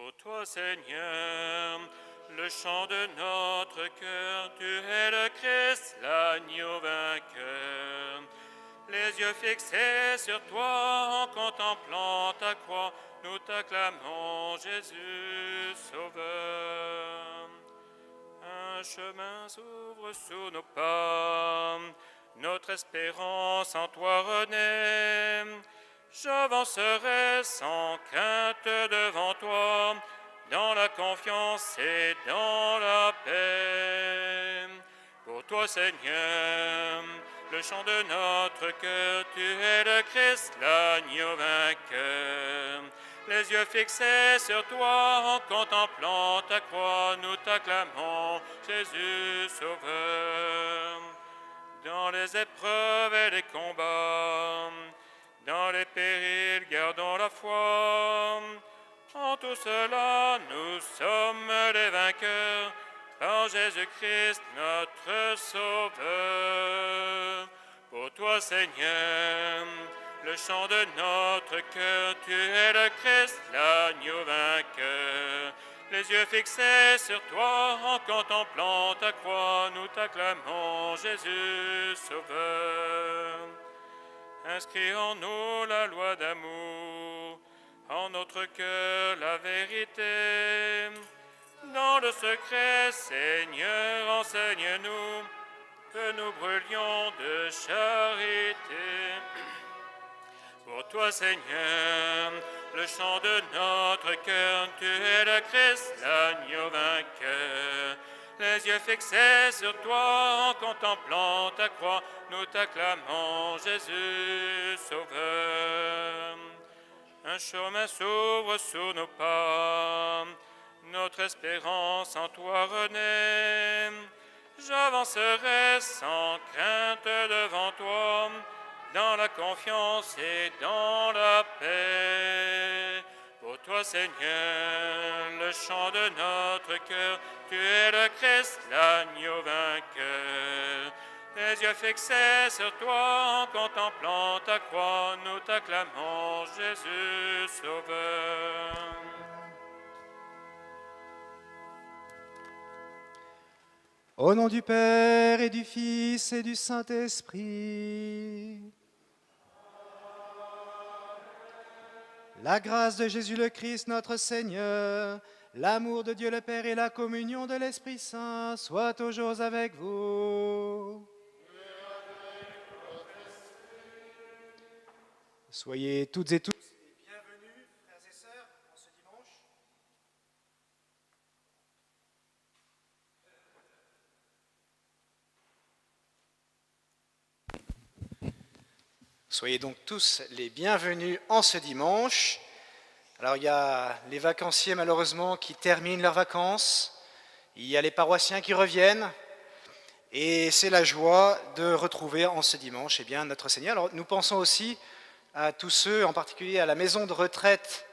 Pour toi, Seigneur, le chant de notre cœur, tu es le Christ, l'agneau vainqueur. Les yeux fixés sur toi en contemplant ta croix, nous t'acclamons, Jésus, Sauveur. Un chemin s'ouvre sous nos pas, notre espérance en toi renaît. J'avancerai sans crainte devant toi, dans la confiance et dans la paix. Pour toi, Seigneur, le chant de notre cœur, tu es le Christ, l'agneau vainqueur. Les yeux fixés sur toi en contemplant ta croix, nous t'acclamons, Jésus Sauveur. Dans les épreuves et les combats, dans les périls, gardons la foi. En tout cela, nous sommes les vainqueurs, par Jésus-Christ notre Sauveur. Pour toi, Seigneur, le chant de notre cœur, tu es le Christ, l'agneau vainqueur. Les yeux fixés sur toi en contemplant ta croix, nous t'acclamons, Jésus Sauveur. Inscris en nous la loi d'amour, en notre cœur la vérité. Dans le secret, Seigneur, enseigne-nous que nous brûlions de charité. Pour toi, Seigneur, le chant de notre cœur, tu es le Christ, l'agneau vainqueur. Les yeux fixés sur toi en contemplant ta croix, nous t'acclamons, Jésus, Sauveur. Un chemin s'ouvre sous nos pas, notre espérance en toi renaît. J'avancerai sans crainte devant toi, dans la confiance et dans la paix. Pour toi, Seigneur, le chant de notre cœur, tu es le Christ, l'agneau vainqueur. Les yeux fixés sur toi en contemplant ta croix, nous t'acclamons, Jésus Sauveur. Au nom du Père et du Fils et du Saint-Esprit. La grâce de Jésus le Christ, notre Seigneur, l'amour de Dieu le Père et la communion de l'Esprit Saint soient toujours avec vous. Soyez toutes et tous bienvenus, frères et sœurs, en ce dimanche. Soyez donc tous les bienvenus en ce dimanche. Alors il y a les vacanciers malheureusement qui terminent leurs vacances, il y a les paroissiens qui reviennent, et c'est la joie de retrouver en ce dimanche notre Seigneur. Alors nous pensons aussi à tous ceux, en particulier à la maison de retraite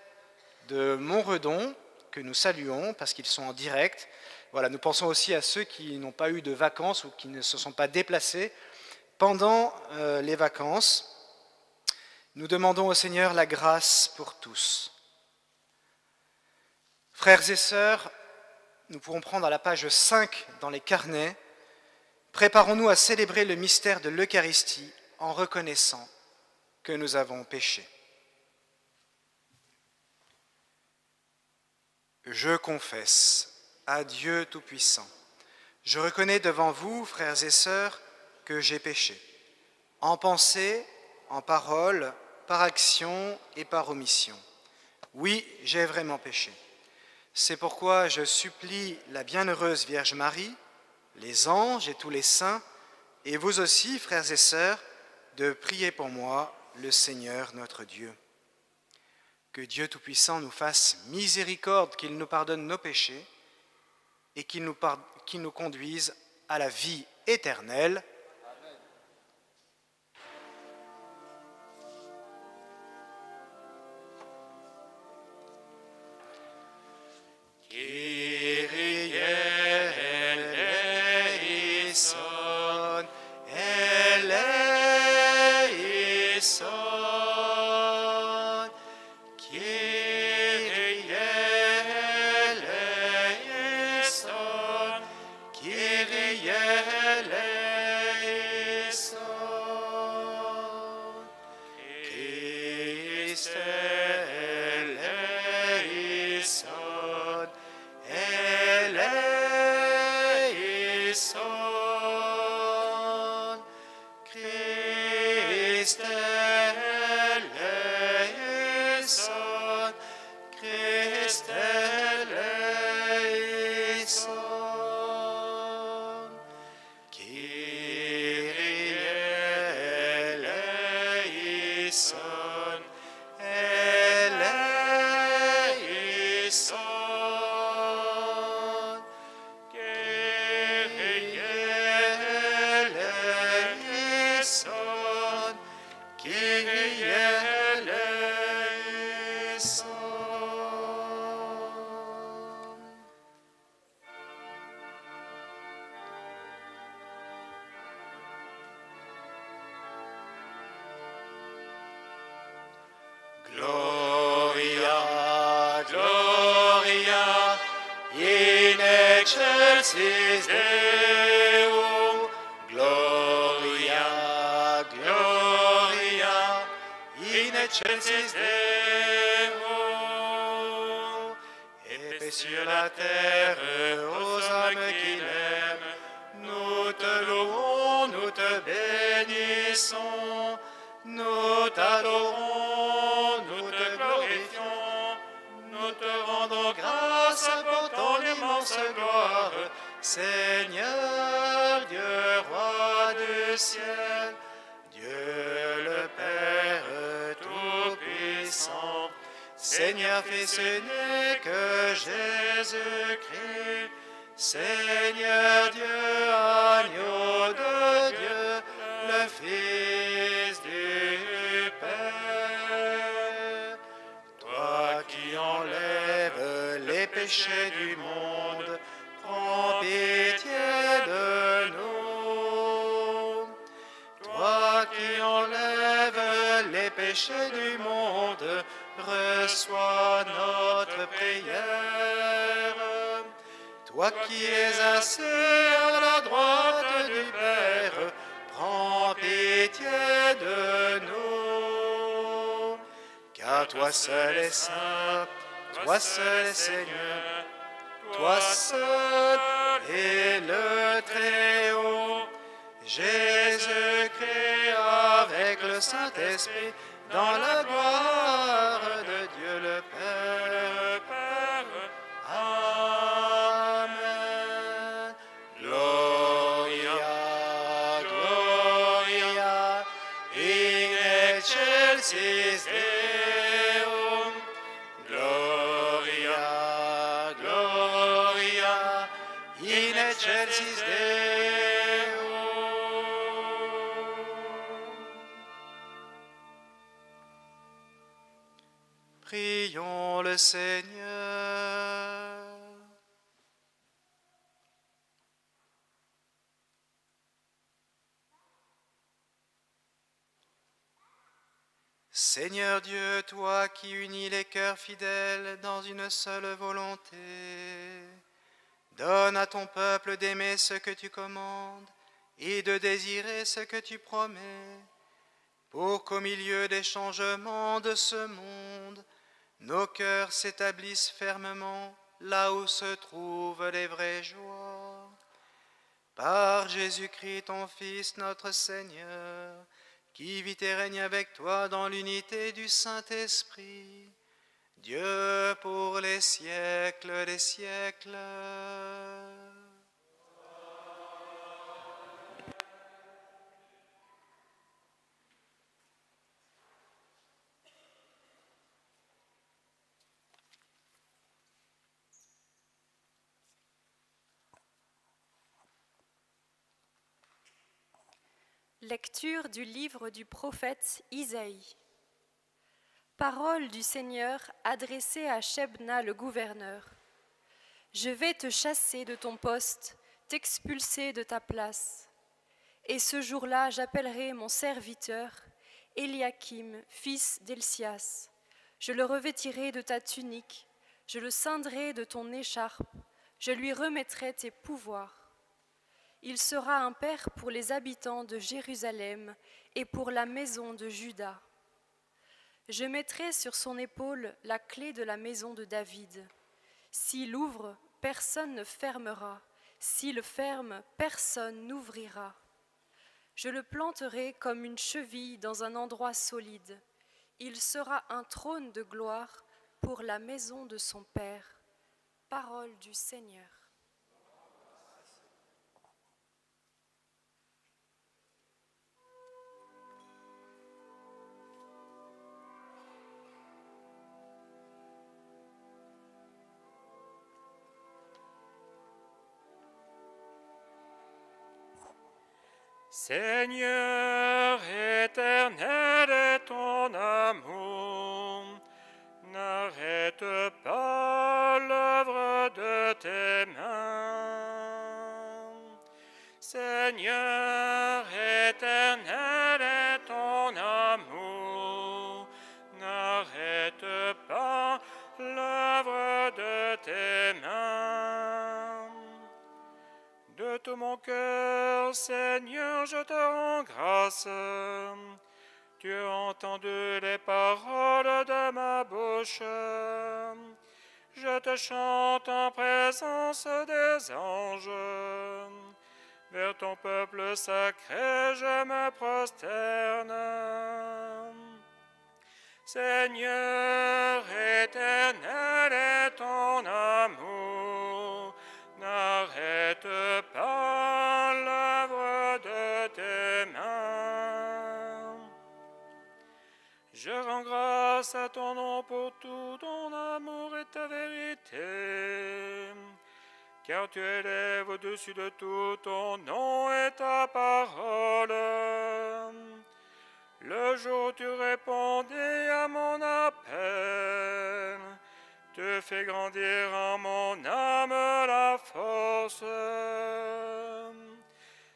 de Montredon, que nous saluons parce qu'ils sont en direct. Voilà, nous pensons aussi à ceux qui n'ont pas eu de vacances ou qui ne se sont pas déplacés pendant les vacances. Nous demandons au Seigneur la grâce pour tous. Frères et sœurs, nous pourrons prendre à la page 5 dans les carnets. Préparons-nous à célébrer le mystère de l'Eucharistie en reconnaissant que nous avons péché. Je confesse à Dieu Tout-Puissant. Je reconnais devant vous, frères et sœurs, que j'ai péché, en pensée, en parole, par action et par omission. Oui, j'ai vraiment péché. C'est pourquoi je supplie la bienheureuse Vierge Marie, les anges et tous les saints, et vous aussi, frères et sœurs, de prier pour moi, le Seigneur notre Dieu. Que Dieu Tout-Puissant nous fasse miséricorde, qu'il nous pardonne nos péchés et qu'il nous conduise à la vie éternelle. Kyrie eleison, eleison, Kyrie excelsis Deo, Gloria, Gloria, in excelsis Deo. Et paix sur la terre aux hommes qui l'aiment, nous te louons, nous te bénissons, nous t'adorons, nous te glorifions, nous te rendons grâce pour ton immense gloire, Seigneur Dieu, roi du ciel, Dieu le Père Tout-Puissant, Seigneur Fils unique Jésus-Christ, Seigneur Dieu, agneau de Dieu, le Fils du Père. Toi qui enlèves les péchés du monde, prends pitié de nous. Toi qui enlèves les péchés du monde, reçois notre prière. Toi qui es assis à la droite du Père, prends pitié de nous. Car toi seul est saint, toi seul est Seigneur, toi seul est le Très-Haut, Jésus-Christ avec le Saint-Esprit, dans la gloire de Dieu le Père. Amen. Gloria, Gloria, in excelsis Deo. Gloria, Gloria, in excelsis Deo. Prions le Seigneur. Seigneur Dieu, toi qui unis les cœurs fidèles dans une seule volonté, donne à ton peuple d'aimer ce que tu commandes et de désirer ce que tu promets, pour qu'au milieu des changements de ce monde, nos cœurs s'établissent fermement là où se trouvent les vraies joies. Par Jésus-Christ, ton Fils, notre Seigneur, qui vit et règne avec toi dans l'unité du Saint-Esprit, Dieu pour les siècles des siècles. Lecture du livre du prophète Isaïe. Parole du Seigneur adressée à Shebna le gouverneur. Je vais te chasser de ton poste, t'expulser de ta place. Et ce jour-là, j'appellerai mon serviteur, Éliakim, fils d'Helcias. Je le revêtirai de ta tunique, je le ceindrai de ton écharpe, je lui remettrai tes pouvoirs. Il sera un père pour les habitants de Jérusalem et pour la maison de Juda. Je mettrai sur son épaule la clé de la maison de David. S'il ouvre, personne ne fermera. S'il ferme, personne n'ouvrira. Je le planterai comme une cheville dans un endroit solide. Il sera un trône de gloire pour la maison de son Père. Parole du Seigneur. Seigneur éternel est ton amour, n'arrête pas l'œuvre de tes mains. Seigneur éternel est ton amour, n'arrête pas l'œuvre de tes mains. Seigneur, je te rends grâce. Tu as entendu les paroles de ma bouche. Je te chante en présence des anges. Vers ton peuple sacré, je me prosterne. Seigneur éternel est ton amour, n'arrête pas l'œuvre de tes mains. Je rends grâce à ton nom pour tout ton amour et ta vérité, car tu élèves au-dessus de tout ton nom et ta parole. Le jour où tu répondais à mon appel, tu fais grandir en mon âme la force.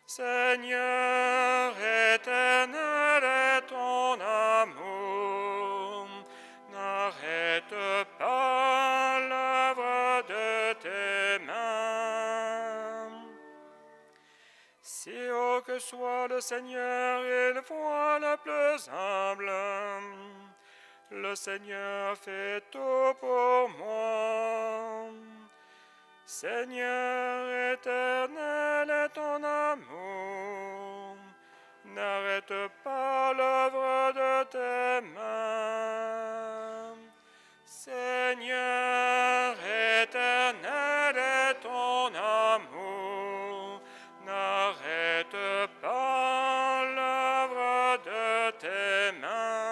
Seigneur éternel est ton amour, n'arrête pas l'œuvre de tes mains. Si haut que soit le Seigneur, il voit le plus humble. Le Seigneur fait tout pour moi. Seigneur éternel est ton amour, n'arrête pas l'œuvre de tes mains. Seigneur éternel est ton amour, n'arrête pas l'œuvre de tes mains.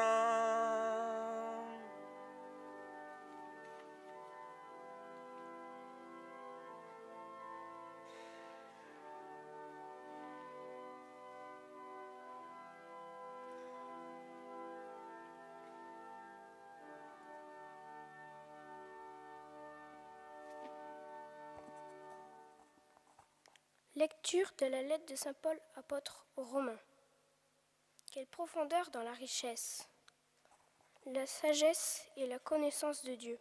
Lecture de la lettre de saint Paul, apôtre aux Romains. Quelle profondeur dans la richesse, la sagesse et la connaissance de Dieu.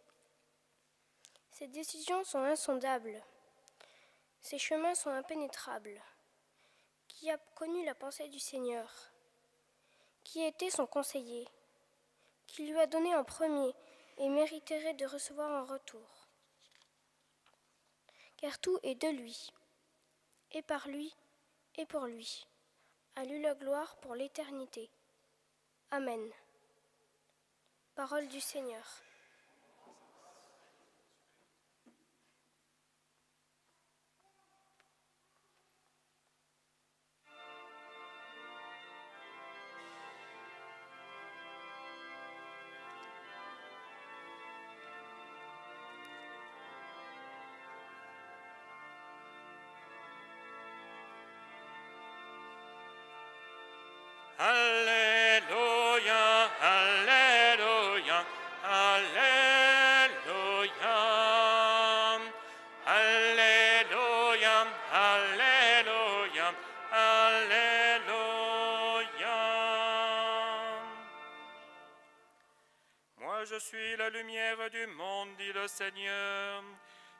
Ses décisions sont insondables, ses chemins sont impénétrables. Qui a connu la pensée du Seigneur? Qui était son conseiller? Qui lui a donné en premier et mériterait de recevoir en retour? Car tout est de lui, et par lui, et pour lui. À lui la gloire pour l'éternité. Amen. Parole du Seigneur. Alléluia, Alléluia, Alléluia, Alléluia, Alléluia, Alléluia. Moi je suis la lumière du monde, dit le Seigneur.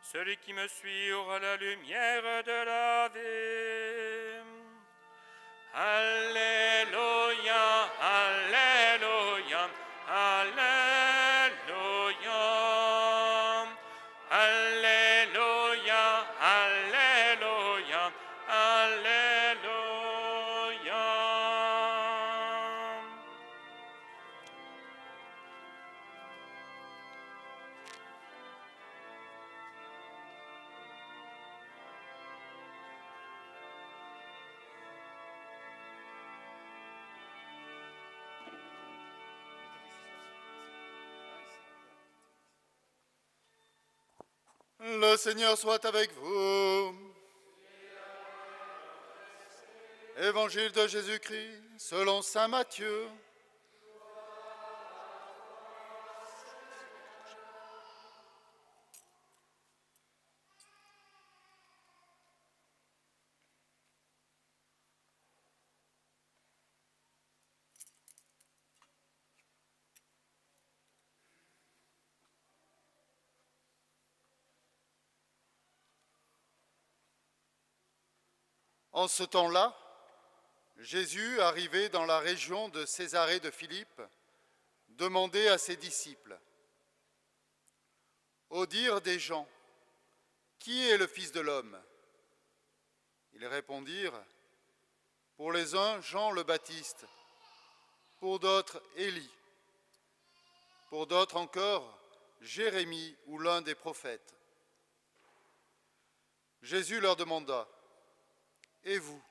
Celui qui me suit aura la lumière de la vie. Alléluia, Alléluia, Alléluia, Alléluia, Alléluia, Alléluia. Le Seigneur soit avec vous. Évangile de Jésus-Christ selon saint Matthieu. En ce temps-là, Jésus, arrivé dans la région de Césarée de Philippe, demandait à ses disciples: « Au dire des gens, qui est le Fils de l'homme ?» Ils répondirent: « Pour les uns, Jean le Baptiste, pour d'autres, Élie, pour d'autres encore, Jérémie ou l'un des prophètes. » Jésus leur demanda: « Et vous,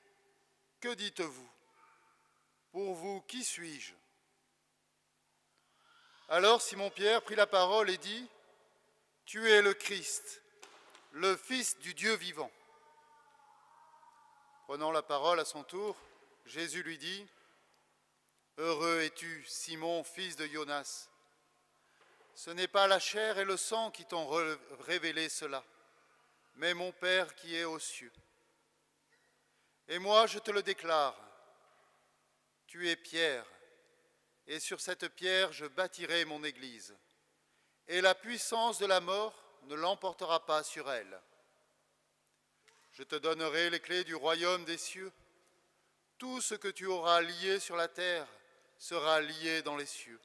que dites-vous? Pour vous, qui suis-je » Alors Simon-Pierre prit la parole et dit: « Tu es le Christ, le Fils du Dieu vivant. » Prenant la parole à son tour, Jésus lui dit: « Heureux es-tu, Simon, fils de Jonas. Ce n'est pas la chair et le sang qui t'ont révélé cela, mais mon Père qui est aux cieux. Et moi, je te le déclare, tu es Pierre, et sur cette pierre, je bâtirai mon Église, et la puissance de la mort ne l'emportera pas sur elle. Je te donnerai les clés du royaume des cieux. Tout ce que tu auras lié sur la terre sera lié dans les cieux,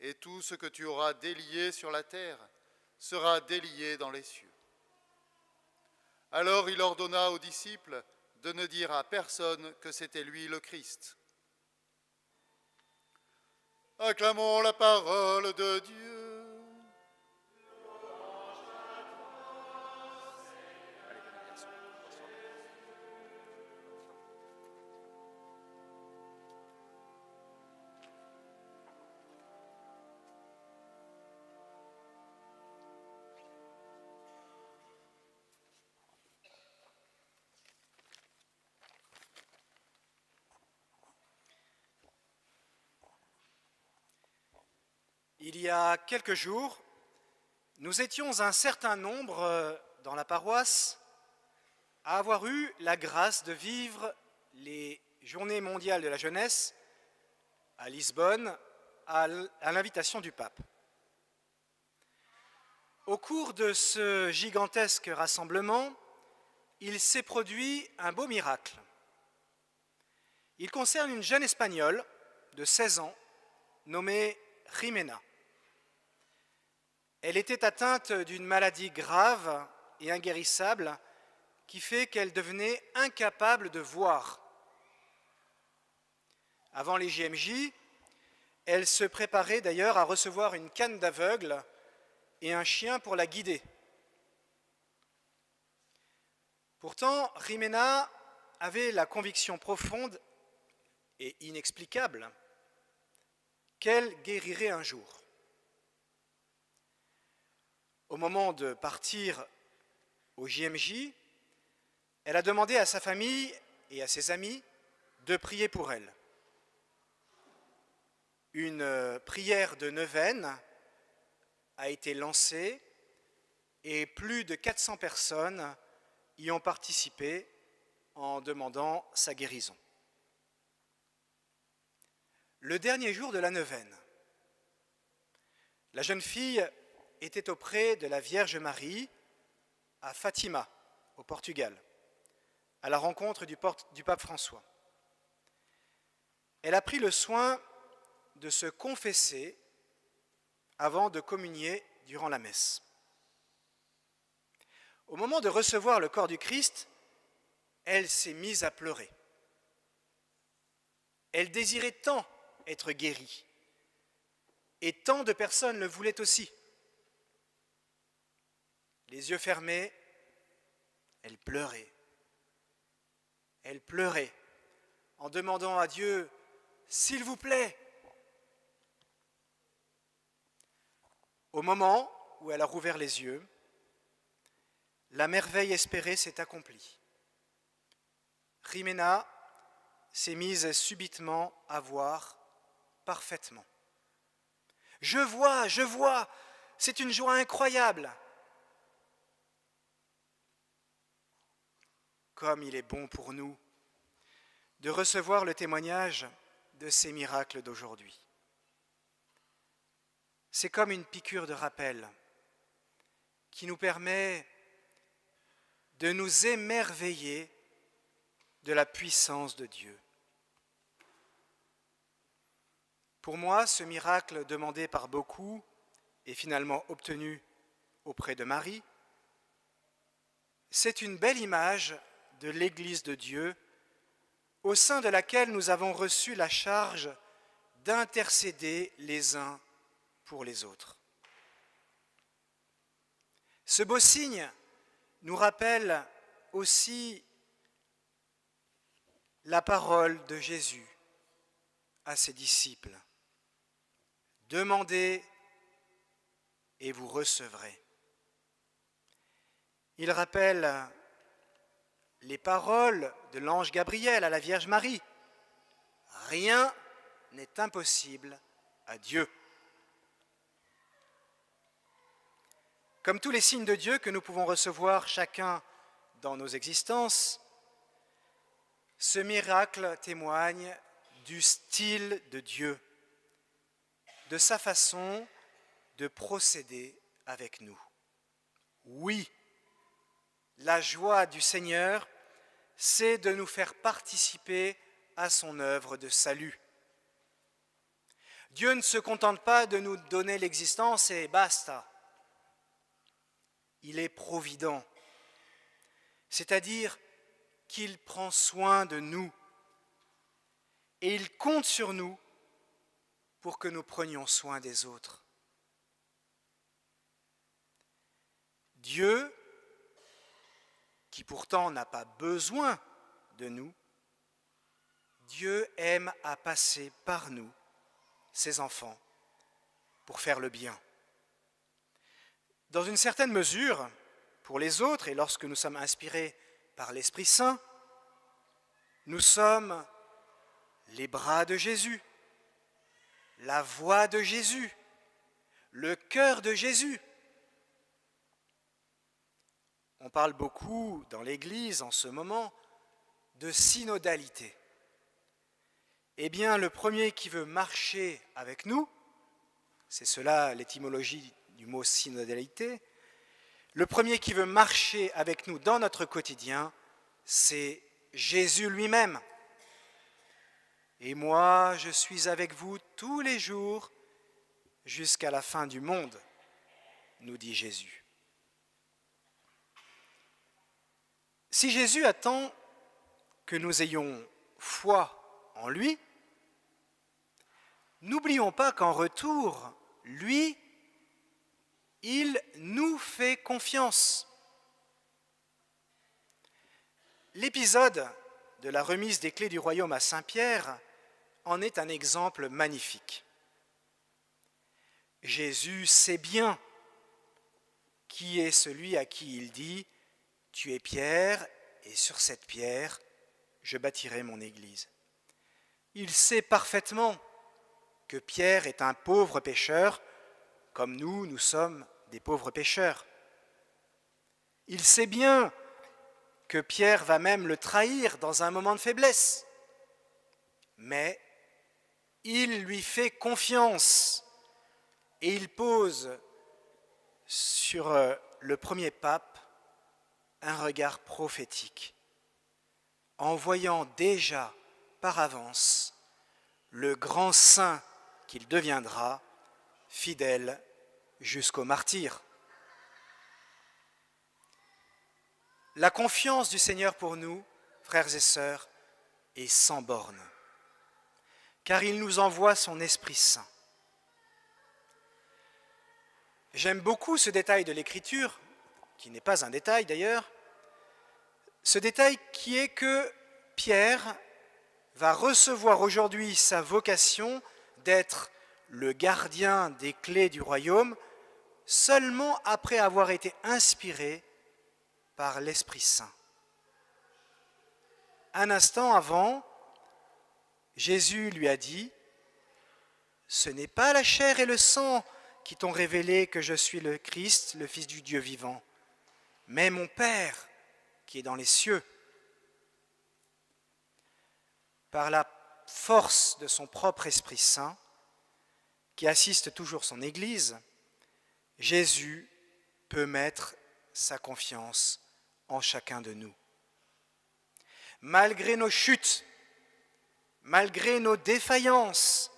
et tout ce que tu auras délié sur la terre sera délié dans les cieux. » Alors il ordonna aux disciples de ne dire à personne que c'était lui le Christ. Acclamons la parole de Dieu. Il y a quelques jours, nous étions un certain nombre dans la paroisse à avoir eu la grâce de vivre les Journées mondiales de la jeunesse à Lisbonne à l'invitation du pape. Au cours de ce gigantesque rassemblement, il s'est produit un beau miracle. Il concerne une jeune Espagnole de 16 ans nommée Jimena. Elle était atteinte d'une maladie grave et inguérissable qui fait qu'elle devenait incapable de voir. Avant les JMJ, elle se préparait d'ailleurs à recevoir une canne d'aveugle et un chien pour la guider. Pourtant, Jimena avait la conviction profonde et inexplicable qu'elle guérirait un jour. Au moment de partir au JMJ, elle a demandé à sa famille et à ses amis de prier pour elle. Une prière de neuvaine a été lancée et plus de 400 personnes y ont participé en demandant sa guérison. Le dernier jour de la neuvaine, la jeune fille était auprès de la Vierge Marie à Fatima, au Portugal, à la rencontre du pape François. Elle a pris le soin de se confesser avant de communier durant la messe. Au moment de recevoir le corps du Christ, elle s'est mise à pleurer. Elle désirait tant être guérie, et tant de personnes le voulaient aussi. Les yeux fermés, elle pleurait. Elle pleurait en demandant à Dieu, « S'il vous plaît !» Au moment où elle a rouvert les yeux, la merveille espérée s'est accomplie. Jimena s'est mise subitement à voir parfaitement. « Je vois, c'est une joie incroyable !» Comme il est bon pour nous de recevoir le témoignage de ces miracles d'aujourd'hui. C'est comme une piqûre de rappel qui nous permet de nous émerveiller de la puissance de Dieu. Pour moi, ce miracle demandé par beaucoup et finalement obtenu auprès de Marie, c'est une belle image de l'Église de Dieu au sein de laquelle nous avons reçu la charge d'intercéder les uns pour les autres. Ce beau signe nous rappelle aussi la parole de Jésus à ses disciples. Demandez et vous recevrez. Il rappelle les paroles de l'ange Gabriel à la Vierge Marie. Rien n'est impossible à Dieu. Comme tous les signes de Dieu que nous pouvons recevoir chacun dans nos existences, ce miracle témoigne du style de Dieu, de sa façon de procéder avec nous. Oui, la joie du Seigneur, c'est de nous faire participer à son œuvre de salut. Dieu ne se contente pas de nous donner l'existence et basta. Il est provident, c'est-à-dire qu'il prend soin de nous et il compte sur nous pour que nous prenions soin des autres. Dieu, qui pourtant n'a pas besoin de nous, Dieu aime à passer par nous, ses enfants, pour faire le bien. Dans une certaine mesure, pour les autres, et lorsque nous sommes inspirés par l'Esprit Saint, nous sommes les bras de Jésus, la voix de Jésus, le cœur de Jésus. On parle beaucoup dans l'Église en ce moment de synodalité. Eh bien, le premier qui veut marcher avec nous, c'est cela l'étymologie du mot synodalité, le premier qui veut marcher avec nous dans notre quotidien, c'est Jésus lui-même. Et moi, je suis avec vous tous les jours jusqu'à la fin du monde, nous dit Jésus. Si Jésus attend que nous ayons foi en lui, n'oublions pas qu'en retour, lui, il nous fait confiance. L'épisode de la remise des clés du royaume à Saint-Pierre en est un exemple magnifique. Jésus sait bien qui est celui à qui il dit « Tu es Pierre, et sur cette pierre, je bâtirai mon Église ». Il sait parfaitement que Pierre est un pauvre pécheur, comme nous sommes des pauvres pécheurs. Il sait bien que Pierre va même le trahir dans un moment de faiblesse, mais il lui fait confiance et il pose sur le premier pape un regard prophétique, en voyant déjà par avance le grand saint qu'il deviendra, fidèle jusqu'au martyre. La confiance du Seigneur pour nous, frères et sœurs, est sans borne, car il nous envoie son Esprit Saint. J'aime beaucoup ce détail de l'Écriture, qui n'est pas un détail d'ailleurs, ce détail qui est que Pierre va recevoir aujourd'hui sa vocation d'être le gardien des clés du royaume seulement après avoir été inspiré par l'Esprit Saint. Un instant avant, Jésus lui a dit « Ce n'est pas la chair et le sang qui t'ont révélé que je suis le Christ, le Fils du Dieu vivant, mais mon Père qui est dans les cieux. » Par la force de son propre Esprit Saint, qui assiste toujours son Église, Jésus peut mettre sa confiance en chacun de nous. Malgré nos chutes, malgré nos défaillances,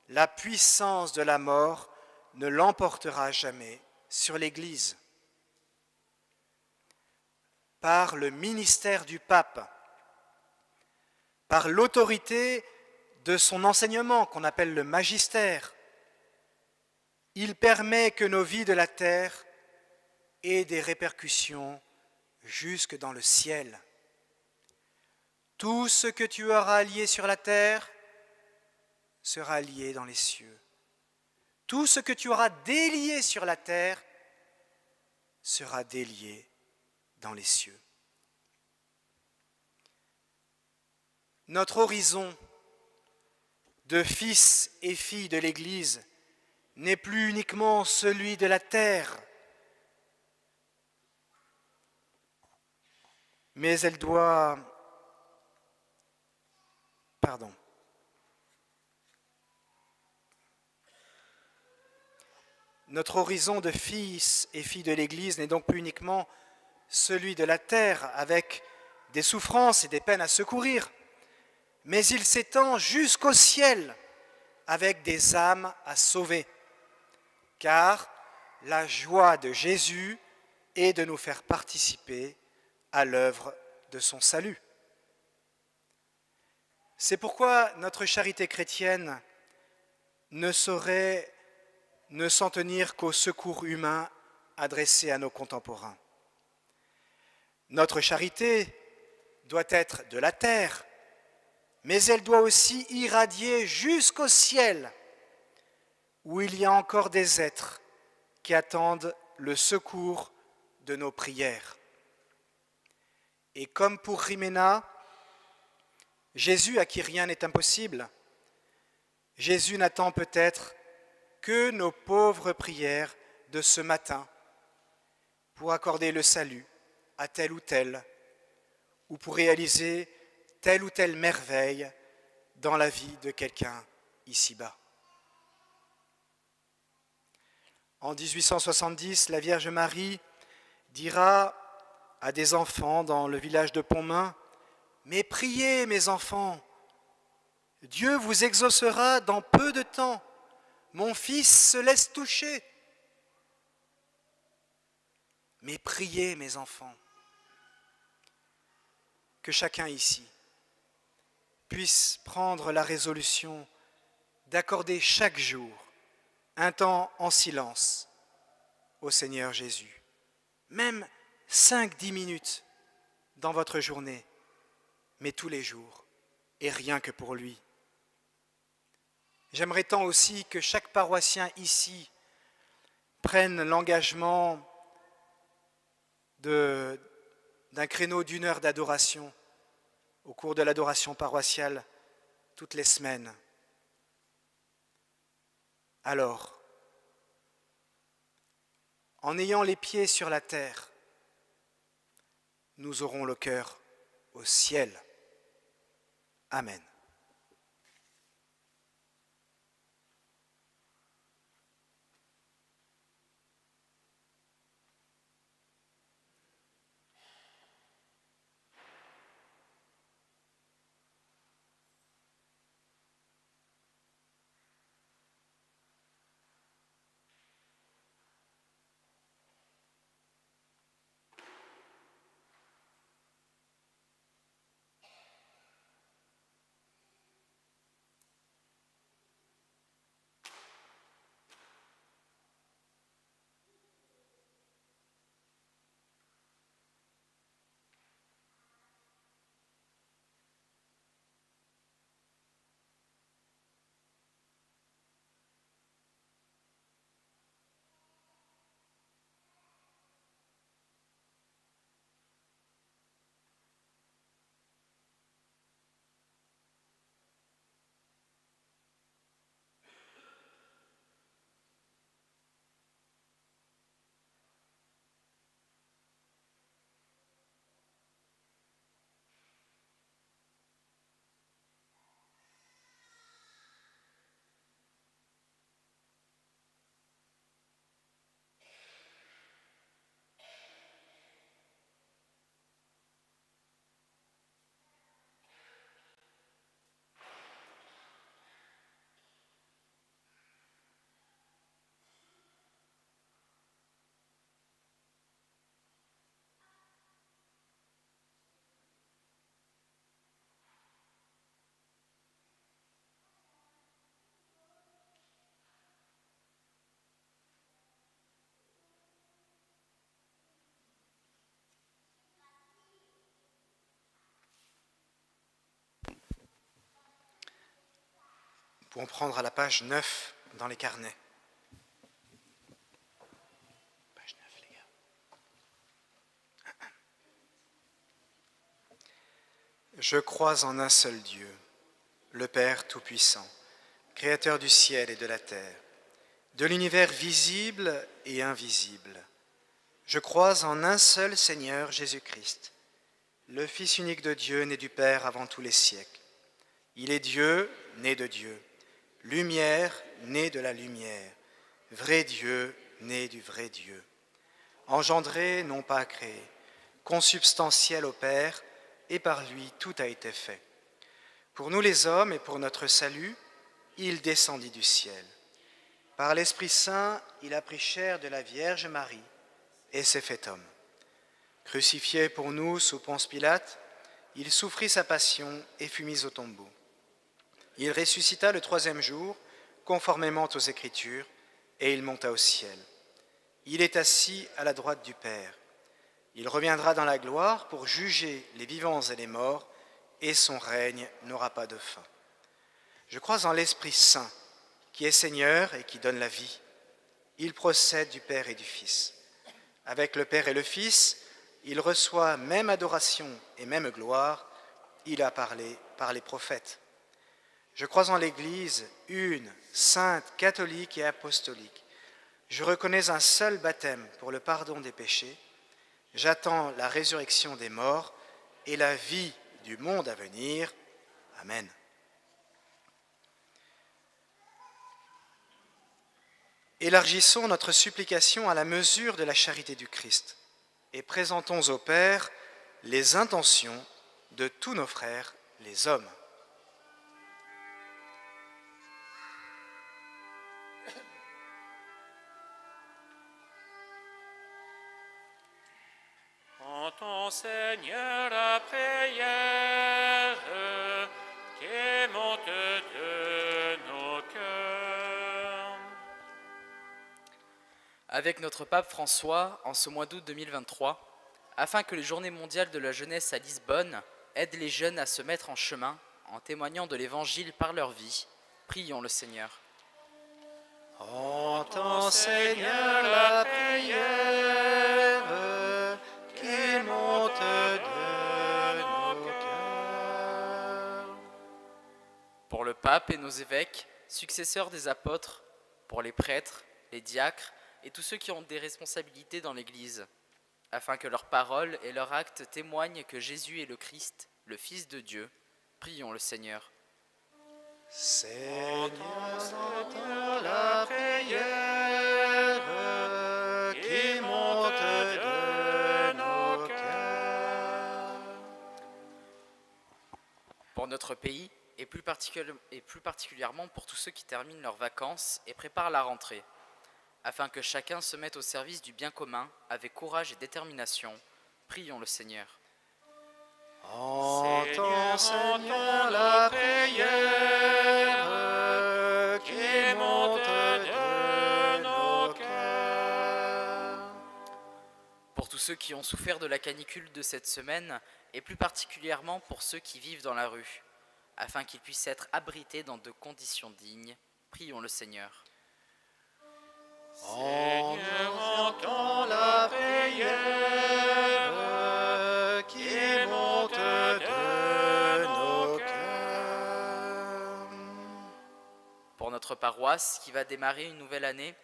la puissance de la mort ne l'emportera jamais sur l'Église. Par le ministère du pape, par l'autorité de son enseignement qu'on appelle le magistère, il permet que nos vies de la terre aient des répercussions jusque dans le ciel. Tout ce que tu auras lié sur la terre sera lié dans les cieux. Tout ce que tu auras délié sur la terre sera délié dans les cieux. Notre horizon de fils et filles de l'Église n'est plus uniquement celui de la terre, mais elle doit... Notre horizon de fils et filles de l'Église n'est donc plus uniquement celui de la terre, avec des souffrances et des peines à secourir, mais il s'étend jusqu'au ciel, avec des âmes à sauver. Car la joie de Jésus est de nous faire participer à l'œuvre de son salut. C'est pourquoi notre charité chrétienne ne saurait ne s'en tenir qu'au secours humain adressé à nos contemporains. Notre charité doit être de la terre, mais elle doit aussi irradier jusqu'au ciel, où il y a encore des êtres qui attendent le secours de nos prières. Et comme pour Rimena, Jésus à qui rien n'est impossible, Jésus n'attend peut-être que nos pauvres prières de ce matin pour accorder le salut à tel ou pour réaliser telle ou telle merveille dans la vie de quelqu'un ici-bas. En 1870, la Vierge Marie dira à des enfants dans le village de Pontmain : « Mais priez, mes enfants, Dieu vous exaucera dans peu de temps. Mon fils se laisse toucher. » Mais priez, mes enfants, que chacun ici puisse prendre la résolution d'accorder chaque jour un temps en silence au Seigneur Jésus. Même 5-10 minutes dans votre journée, mais tous les jours, et rien que pour lui. J'aimerais tant aussi que chaque paroissien ici prenne l'engagement d'un créneau d'1 heure d'adoration au cours de l'adoration paroissiale toutes les semaines. Alors, en ayant les pieds sur la terre, nous aurons le cœur au ciel. Amen. pouvons prendre à la page 9 dans les carnets. Page 9, les gars. Je crois en un seul Dieu, le Père Tout-Puissant, Créateur du ciel et de la terre, de l'univers visible et invisible. Je crois en un seul Seigneur Jésus-Christ, le Fils unique de Dieu, né du Père avant tous les siècles. Il est Dieu, né de Dieu, lumière, né de la lumière, vrai Dieu, né du vrai Dieu, engendré, non pas créé, consubstantiel au Père, et par lui tout a été fait. Pour nous les hommes et pour notre salut, il descendit du ciel. Par l'Esprit Saint, il a pris chair de la Vierge Marie et s'est fait homme. Crucifié pour nous sous Ponce Pilate, il souffrit sa passion et fut mis au tombeau. Il ressuscita le troisième jour, conformément aux Écritures, et il monta au ciel. Il est assis à la droite du Père. Il reviendra dans la gloire pour juger les vivants et les morts, et son règne n'aura pas de fin. Je crois en l'Esprit Saint, qui est Seigneur et qui donne la vie. Il procède du Père et du Fils. Avec le Père et le Fils, il reçoit même adoration et même gloire. Il a parlé par les prophètes. Je crois en l'Église, une, sainte, catholique et apostolique. Je reconnais un seul baptême pour le pardon des péchés. J'attends la résurrection des morts et la vie du monde à venir. Amen. Élargissons notre supplication à la mesure de la charité du Christ et présentons au Père les intentions de tous nos frères, les hommes. Entends, Seigneur, la prière qui monte de nos cœurs. Avec notre pape François, en ce mois d'août 2023, afin que les Journées mondiales de la jeunesse à Lisbonne aident les jeunes à se mettre en chemin en témoignant de l'Évangile par leur vie, prions le Seigneur. Entends, Seigneur, la prière qui monte de nos cœurs. Pour le pape et nos évêques, successeurs des apôtres, pour les prêtres, les diacres et tous ceux qui ont des responsabilités dans l'Église, afin que leurs paroles et leurs actes témoignent que Jésus est le Christ, le Fils de Dieu, prions le Seigneur. Seigneur, entends la prière qui monte de nos cœurs. Pour notre pays, et plus particulièrement pour tous ceux qui terminent leurs vacances et préparent la rentrée, afin que chacun se mette au service du bien commun avec courage et détermination, prions le Seigneur. Entends, Seigneur, la prière qui monte de nos cœurs. Pour tous ceux qui ont souffert de la canicule de cette semaine, et plus particulièrement pour ceux qui vivent dans la rue, afin qu'ils puissent être abrités dans de conditions dignes, prions le Seigneur. Seigneur, entends la prière qui monte de nos cœurs. Pour notre paroisse qui va démarrer une nouvelle année,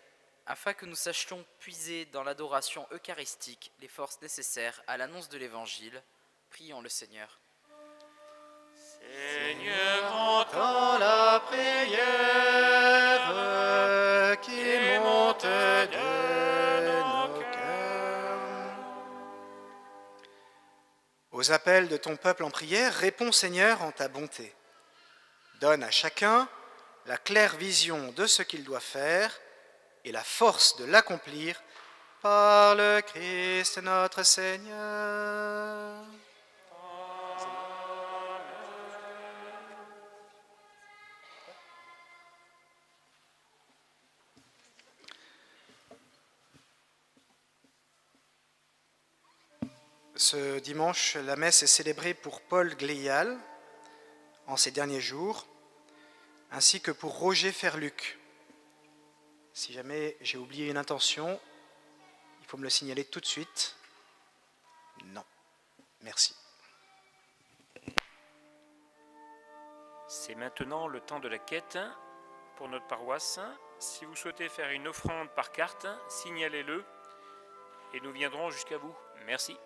afin que nous sachions puiser dans l'adoration eucharistique les forces nécessaires à l'annonce de l'Évangile, prions le Seigneur. Seigneur, Entends la prière qui monte de nos cœurs. Aux appels de ton peuple en prière, réponds Seigneur en ta bonté. Donne à chacun la claire vision de ce qu'il doit faire et la force de l'accomplir par le Christ notre Seigneur. Ce dimanche, la messe est célébrée pour Paul Gléal en ces derniers jours, ainsi que pour Roger Ferluc. Si jamais j'ai oublié une intention, il faut me le signaler tout de suite. Non. Merci. C'est maintenant le temps de la quête pour notre paroisse. Si vous souhaitez faire une offrande par carte, signalez-le et nous viendrons jusqu'à vous. Merci.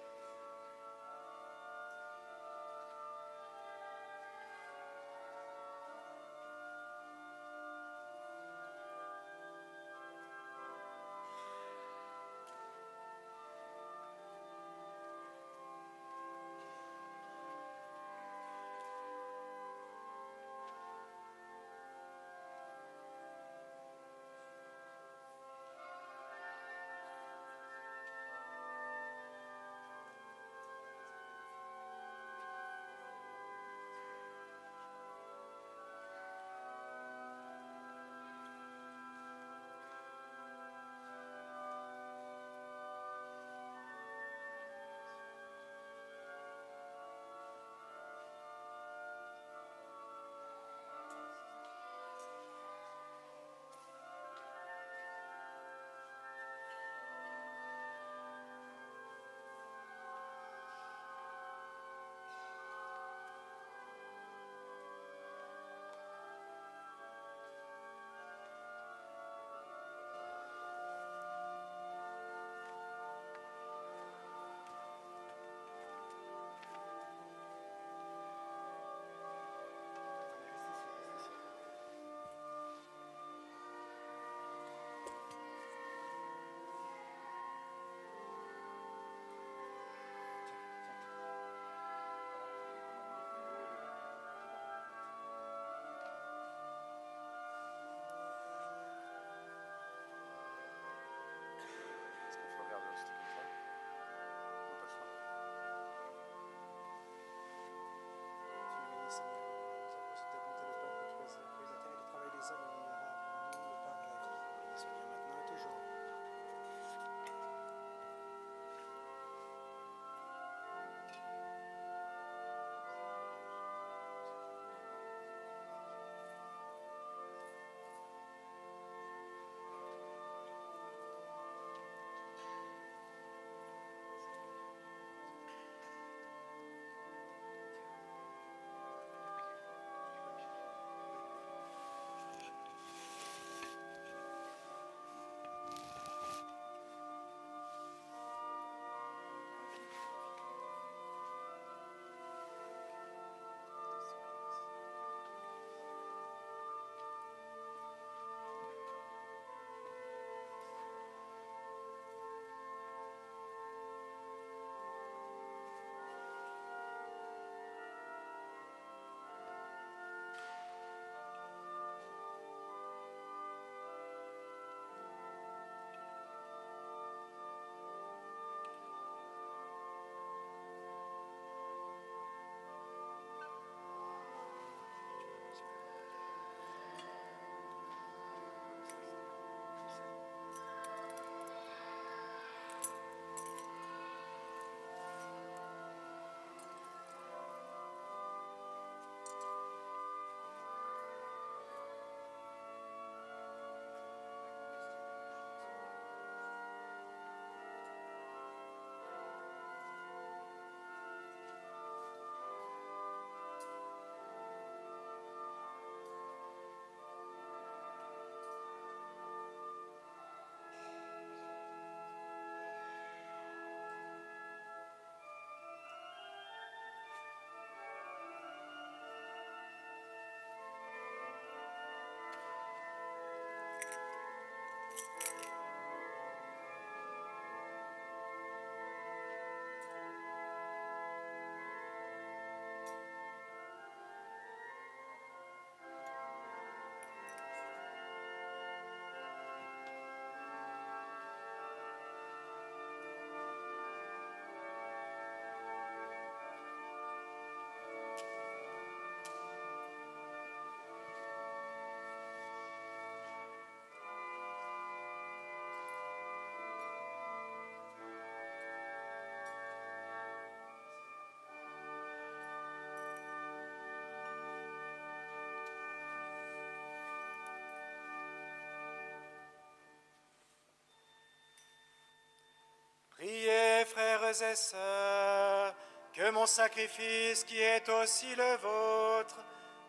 frères et sœurs, que mon sacrifice qui est aussi le vôtre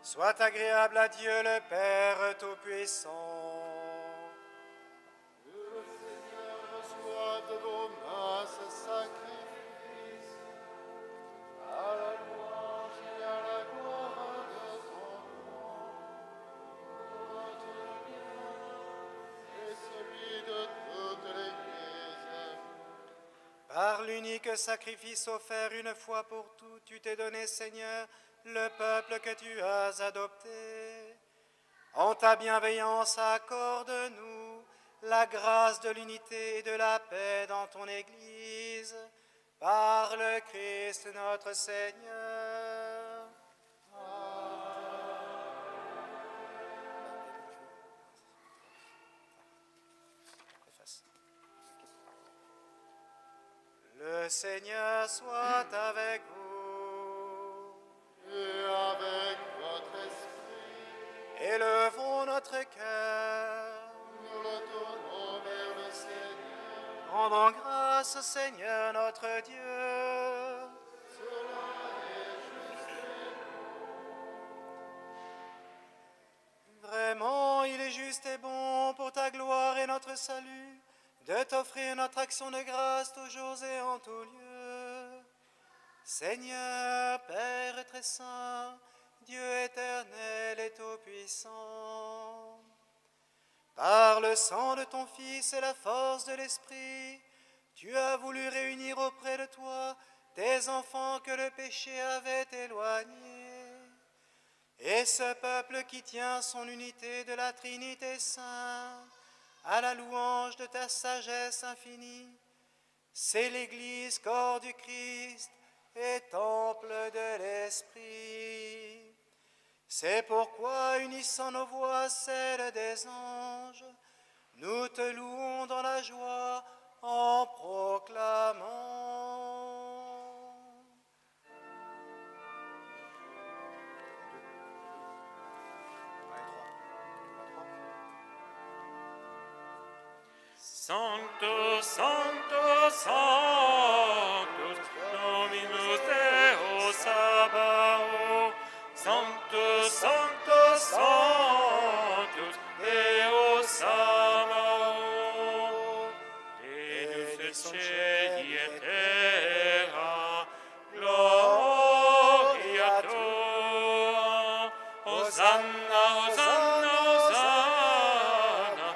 soit agréable à Dieu le Père Tout-Puissant. Que le Seigneur reçoive de vos mains ce sacrifice, à la louange et à la gloire de ton nom, pour notre bien et celui de toute l'Église. Par l'unique sacrifice offert une fois pour toutes, tu t'es donné, Seigneur, le peuple que tu as adopté. En ta bienveillance, accorde-nous la grâce de l'unité et de la paix dans ton Église, par le Christ notre Seigneur. Le Seigneur soit avec vous. Et avec votre esprit, Élevons notre cœur. nous le tournons vers le Seigneur. Rendons grâce au Seigneur notre Dieu. Vraiment, il est juste et bon pour ta gloire et notre salut de t'offrir notre action de grâce toujours et en tout lieu. Seigneur, Père très saint, Dieu éternel et tout-puissant, par le sang de ton Fils et la force de l'Esprit, tu as voulu réunir auprès de toi tes enfants que le péché avait éloignés. Et ce peuple qui tient son unité de la Trinité sainte, à la louange de ta sagesse infinie, c'est l'Église, corps du Christ et temple de l'Esprit. C'est pourquoi, unissant nos voix à celles des anges, nous te louons dans la joie en proclamant. Sanctus, Sanctus, Sanctus, Dominus Deus Sabaoth. Sanctus, Sanctus, Sanctus, Deus Sabaoth. Deus et cieli et terra, gloria tua. Hosanna, Hosanna, Hosanna,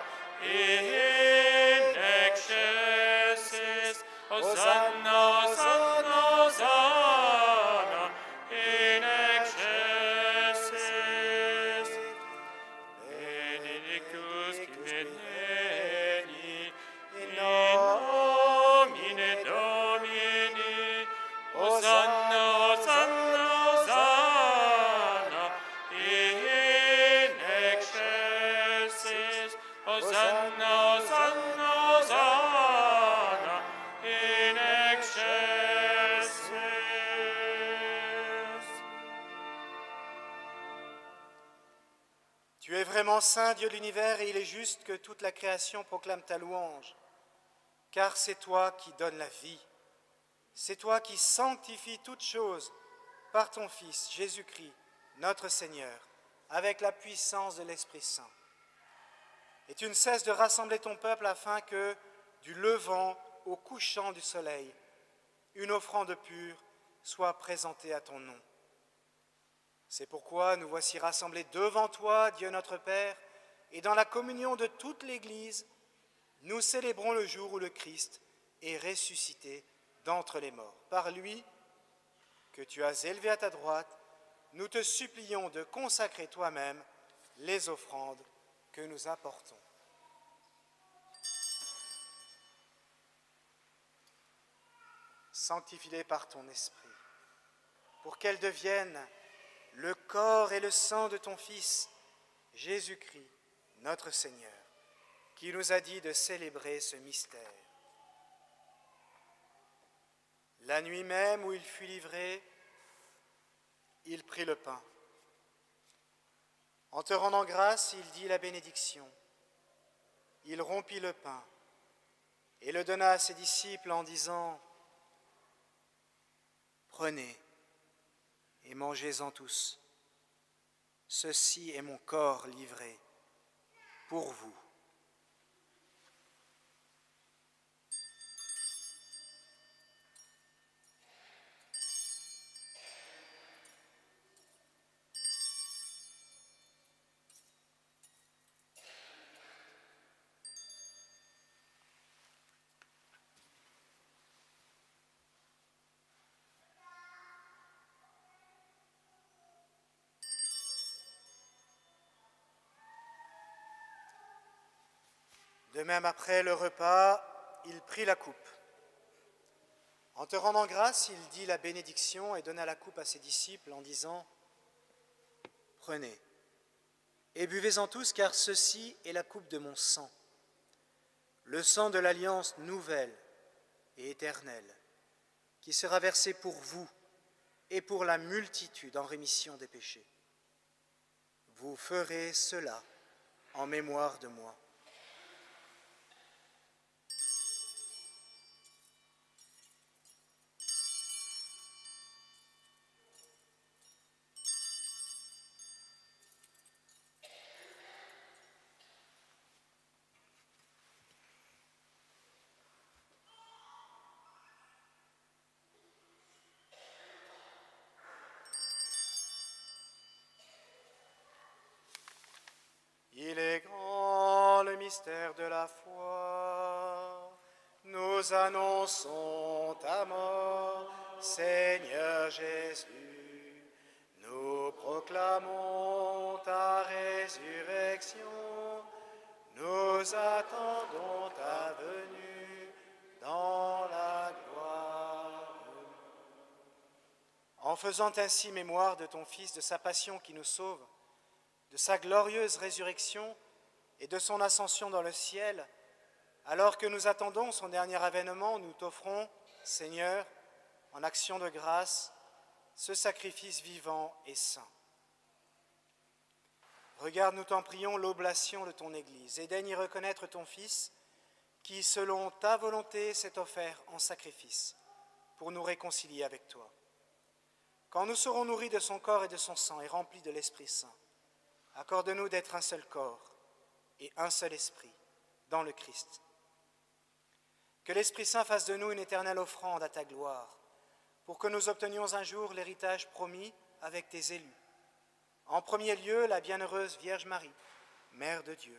in excelsis. Hosanna, Hosanna, Hosanna, in excelsis. Benedictus qui veneni, in nomine Domini. Hosanna, Hosanna, Hosanna, in excelsis. Hosanna, Hosanna, Hosanna, in excelsis. Tu es vraiment saint, Dieu de l'univers, et il est juste que toute la création proclame ta louange, car c'est toi qui donnes la vie. C'est toi qui sanctifies toutes choses par ton Fils, Jésus-Christ, notre Seigneur, avec la puissance de l'Esprit Saint. Et tu ne cesses de rassembler ton peuple afin que, du levant au couchant du soleil, une offrande pure soit présentée à ton nom. C'est pourquoi nous voici rassemblés devant toi, Dieu notre Père, et dans la communion de toute l'Église, nous célébrons le jour où le Christ est ressuscité d'entre les morts. Par lui, que tu as élevé à ta droite, nous te supplions de consacrer toi-même les offrandes que nous apportons. Sanctifie-les par ton esprit, pour qu'elles deviennent le corps et le sang de ton Fils, Jésus-Christ, notre Seigneur, qui nous a dit de célébrer ce mystère. La nuit même où il fut livré, il prit le pain. En te rendant grâce, il dit la bénédiction. Il rompit le pain et le donna à ses disciples en disant : Prenez et mangez-en tous. Ceci est mon corps livré pour vous. De même, après le repas, il prit la coupe. En te rendant grâce, il dit la bénédiction et donna la coupe à ses disciples en disant « Prenez et buvez-en tous, car ceci est la coupe de mon sang, le sang de l'alliance nouvelle et éternelle, qui sera versé pour vous et pour la multitude en rémission des péchés. Vous ferez cela en mémoire de moi. » Il est grand le mystère de la foi. Nous annonçons ta mort, Seigneur Jésus. Nous proclamons ta résurrection. Nous attendons ta venue dans la gloire. En faisant ainsi mémoire de ton Fils, de sa passion qui nous sauve, de sa glorieuse résurrection et de son ascension dans le ciel, alors que nous attendons son dernier avènement, nous t'offrons, Seigneur, en action de grâce, ce sacrifice vivant et saint. Regarde, nous t'en prions, l'oblation de ton Église et daigne y reconnaître ton Fils, qui, selon ta volonté, s'est offert en sacrifice pour nous réconcilier avec toi. Quand nous serons nourris de son corps et de son sang et remplis de l'Esprit Saint, accorde-nous d'être un seul corps et un seul esprit dans le Christ. Que l'Esprit Saint fasse de nous une éternelle offrande à ta gloire, pour que nous obtenions un jour l'héritage promis avec tes élus. En premier lieu, la bienheureuse Vierge Marie, Mère de Dieu,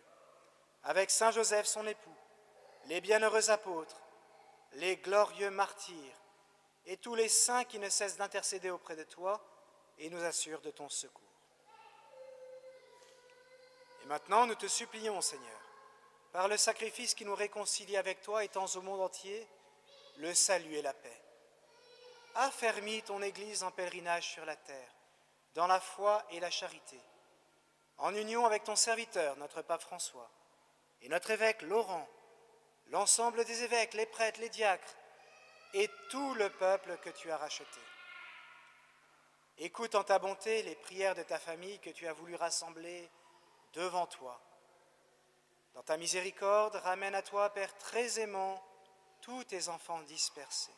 avec Saint Joseph son époux, les bienheureux apôtres, les glorieux martyrs et tous les saints qui ne cessent d'intercéder auprès de toi et nous assurent de ton secours. Et maintenant, nous te supplions, Seigneur, par le sacrifice qui nous réconcilie avec toi, étends au monde entier le salut et la paix. Affermis ton Église en pèlerinage sur la terre, dans la foi et la charité, en union avec ton serviteur, notre pape François, et notre évêque Laurent, l'ensemble des évêques, les prêtres, les diacres, et tout le peuple que tu as racheté. Écoute en ta bonté les prières de ta famille que tu as voulu rassembler devant toi. Dans ta miséricorde, ramène à toi, Père très aimant, tous tes enfants dispersés.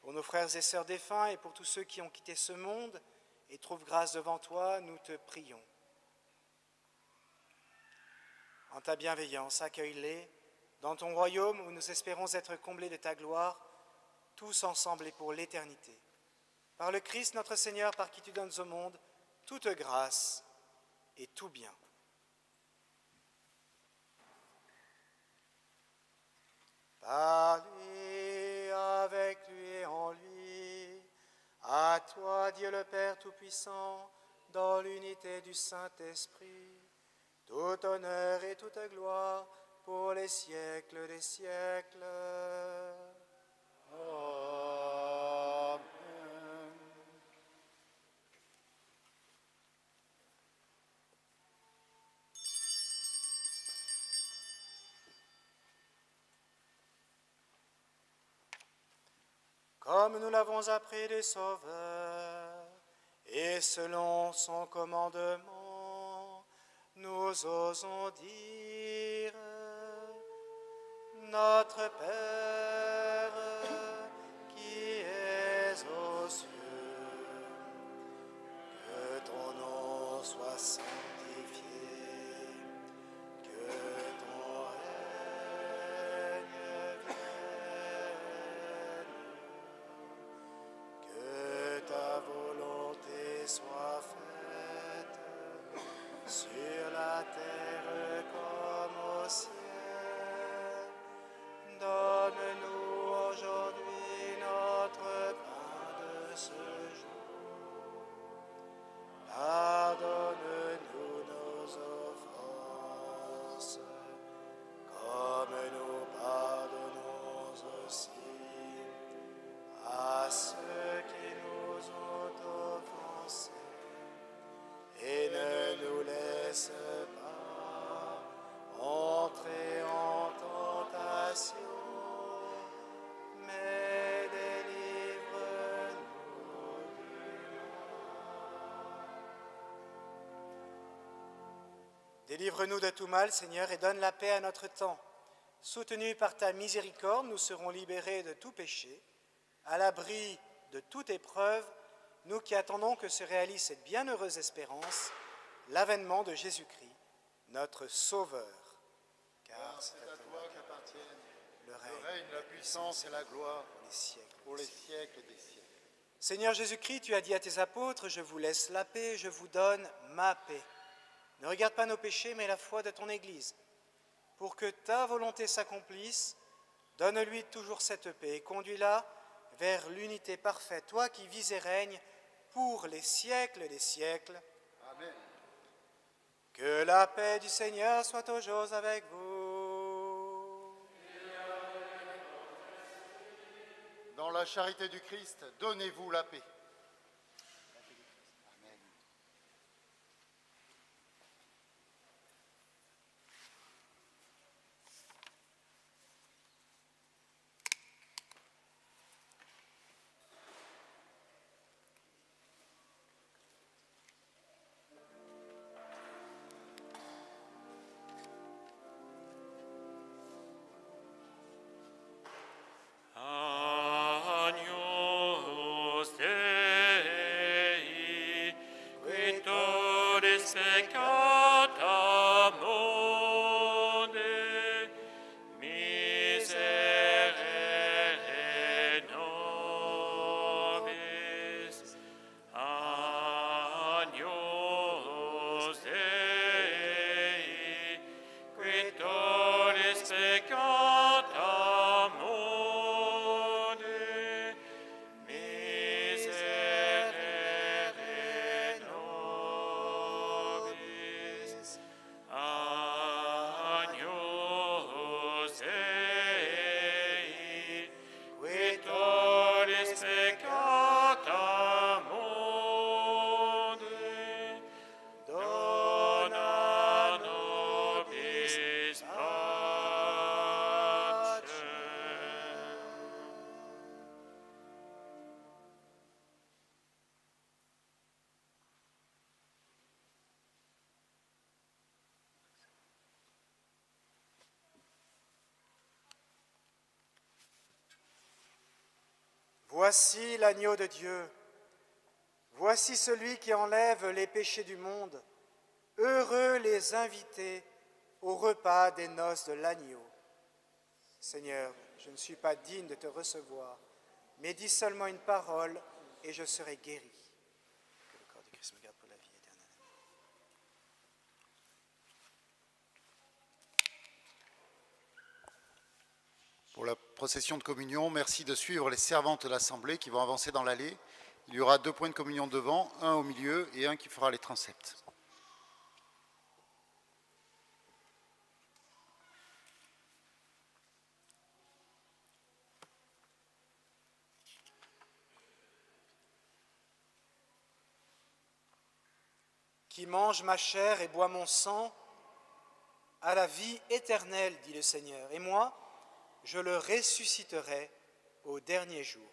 Pour nos frères et sœurs défunts et pour tous ceux qui ont quitté ce monde et trouvent grâce devant toi, nous te prions. En ta bienveillance, accueille-les dans ton royaume où nous espérons être comblés de ta gloire, tous ensemble et pour l'éternité. Par le Christ notre Seigneur, par qui tu donnes au monde toute grâce et tout bien. Par lui, avec lui et en lui, à toi, Dieu le Père Tout-Puissant, dans l'unité du Saint-Esprit, tout honneur et toute gloire pour les siècles des siècles. Amen. Comme nous l'avons appris du Sauveur, et selon son commandement, nous osons dire: Notre Père, qui es aux Délivre-nous de tout mal, Seigneur, et donne la paix à notre temps. Soutenus par ta miséricorde, nous serons libérés de tout péché, à l'abri de toute épreuve, nous qui attendons que se réalise cette bienheureuse espérance, l'avènement de Jésus-Christ, notre Sauveur. Car c'est à toi qu'appartiennent le règne, la puissance et la gloire pour les siècles des siècles. Seigneur Jésus-Christ, tu as dit à tes apôtres, je vous laisse la paix, je vous donne ma paix. Ne regarde pas nos péchés, mais la foi de ton Église. Pour que ta volonté s'accomplisse, donne-lui toujours cette paix et conduis-la vers l'unité parfaite, toi qui vis et règnes pour les siècles des siècles. Amen. Que la paix du Seigneur soit toujours avec vous. Dans la charité du Christ, donnez-vous la paix. Agnus Dei, qui todis peccata mundi, miserere nobis. Agnus Dei, qui todis peccata mundi, miserere nobis. Agnus Dei, qui todis peccata mundi, dona nobis pacem. Voici l'agneau de Dieu. Voici celui qui enlève les péchés du monde. Heureux les invités au repas des noces de l'agneau. Seigneur, je ne suis pas digne de te recevoir, mais dis seulement une parole et je serai guéri. Que le corps de Christ me garde pour la vie éternelle. Pour la procession de communion, merci de suivre les servantes de l'Assemblée qui vont avancer dans l'allée. Il y aura 2 points de communion devant, un au milieu et un qui fera les transepts. Qui mange ma chair et boit mon sang a la vie éternelle, dit le Seigneur, et moi, je le ressusciterai au dernier jour.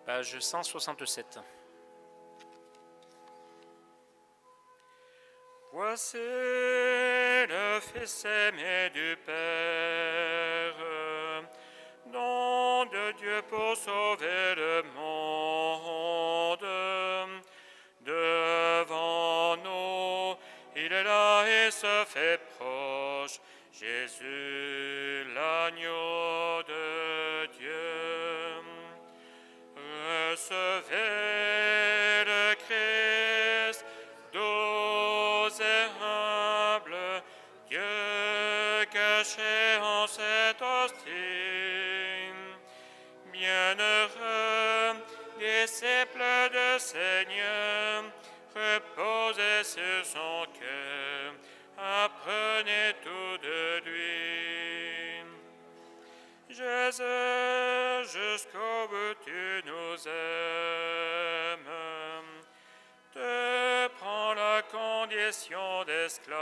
Page 167. Voici le Fils aimé du Père, nom de Dieu pour sauver le monde. Devant nous, il est là et se fait proche, Jésus, l'agneau de Dieu. Recevez le Christ, doux et humble, Dieu caché en cette hostie. Bienheureux, disciples de Seigneur, reposez sur son cœur, apprenez tout de lui. Jésus, jusqu'au bout tu nous aimes, te prends la condition d'esclave,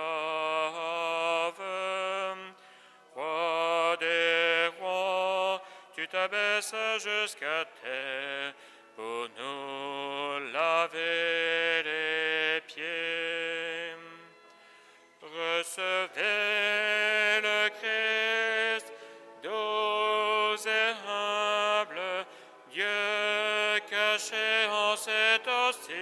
roi des rois, tu t'abaisses jusqu'à terre pour nous laver les pieds. Recevez le Christ, doux et humble, Dieu caché en cette hostie.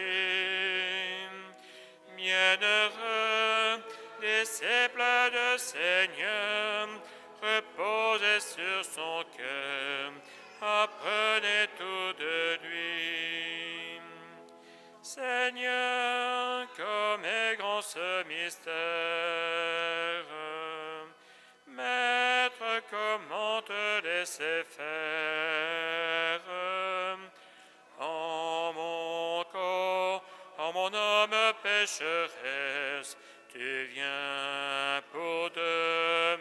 Bienheureux, disciples de Seigneur, reposez sur son cœur, apprenez tout de lui. Seigneur, comme est grand ce mystère, Maître, comment te laisser faire? En mon corps, en mon âme pécheresse, tu viens pour demeurer.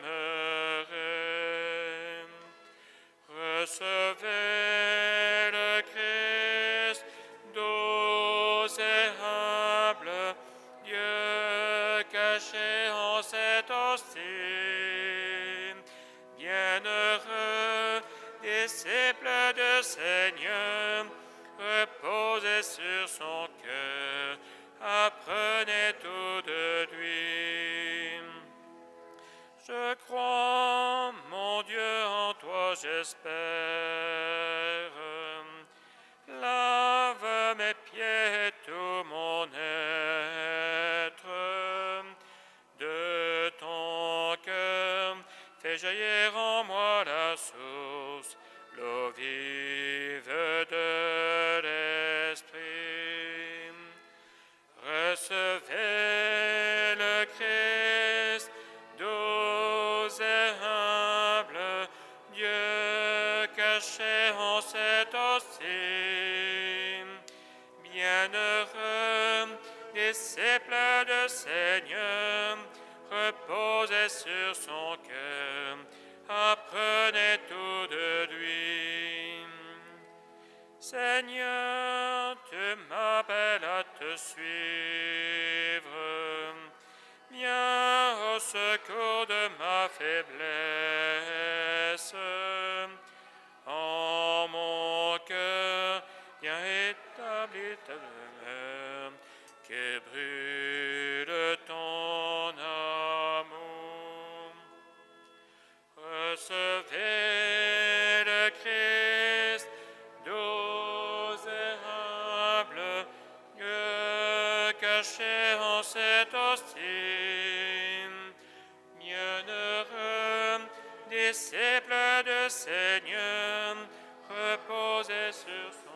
Recevez le Christ, doux et humble, Dieu caché en cette hostie. Bienheureux, disciples de Seigneur, reposez sur son cœur, apprenez tout de lui. Je crois, mon Dieu, en toi j'espère. Lave mes pieds et tout mon être. De ton cœur, fais jaillir en moi la source, l'eau vive de l'Esprit. Recevez le Christ, doux et humble, Dieu caché en cette hostie. Bienheureux, disciples de Seigneur, reposez sur son cœur, apprenez tout de lui. Seigneur, tu m'appelles à te suivre. Viens au secours de ma faiblesse. En mon cœur, viens établir ta demeure, que brûle ton amour. Recevez le Christ, doux et humble, Dieu caché en cette hostie. Bienheureux, disciples de Seigneur, reposez sur son cœur.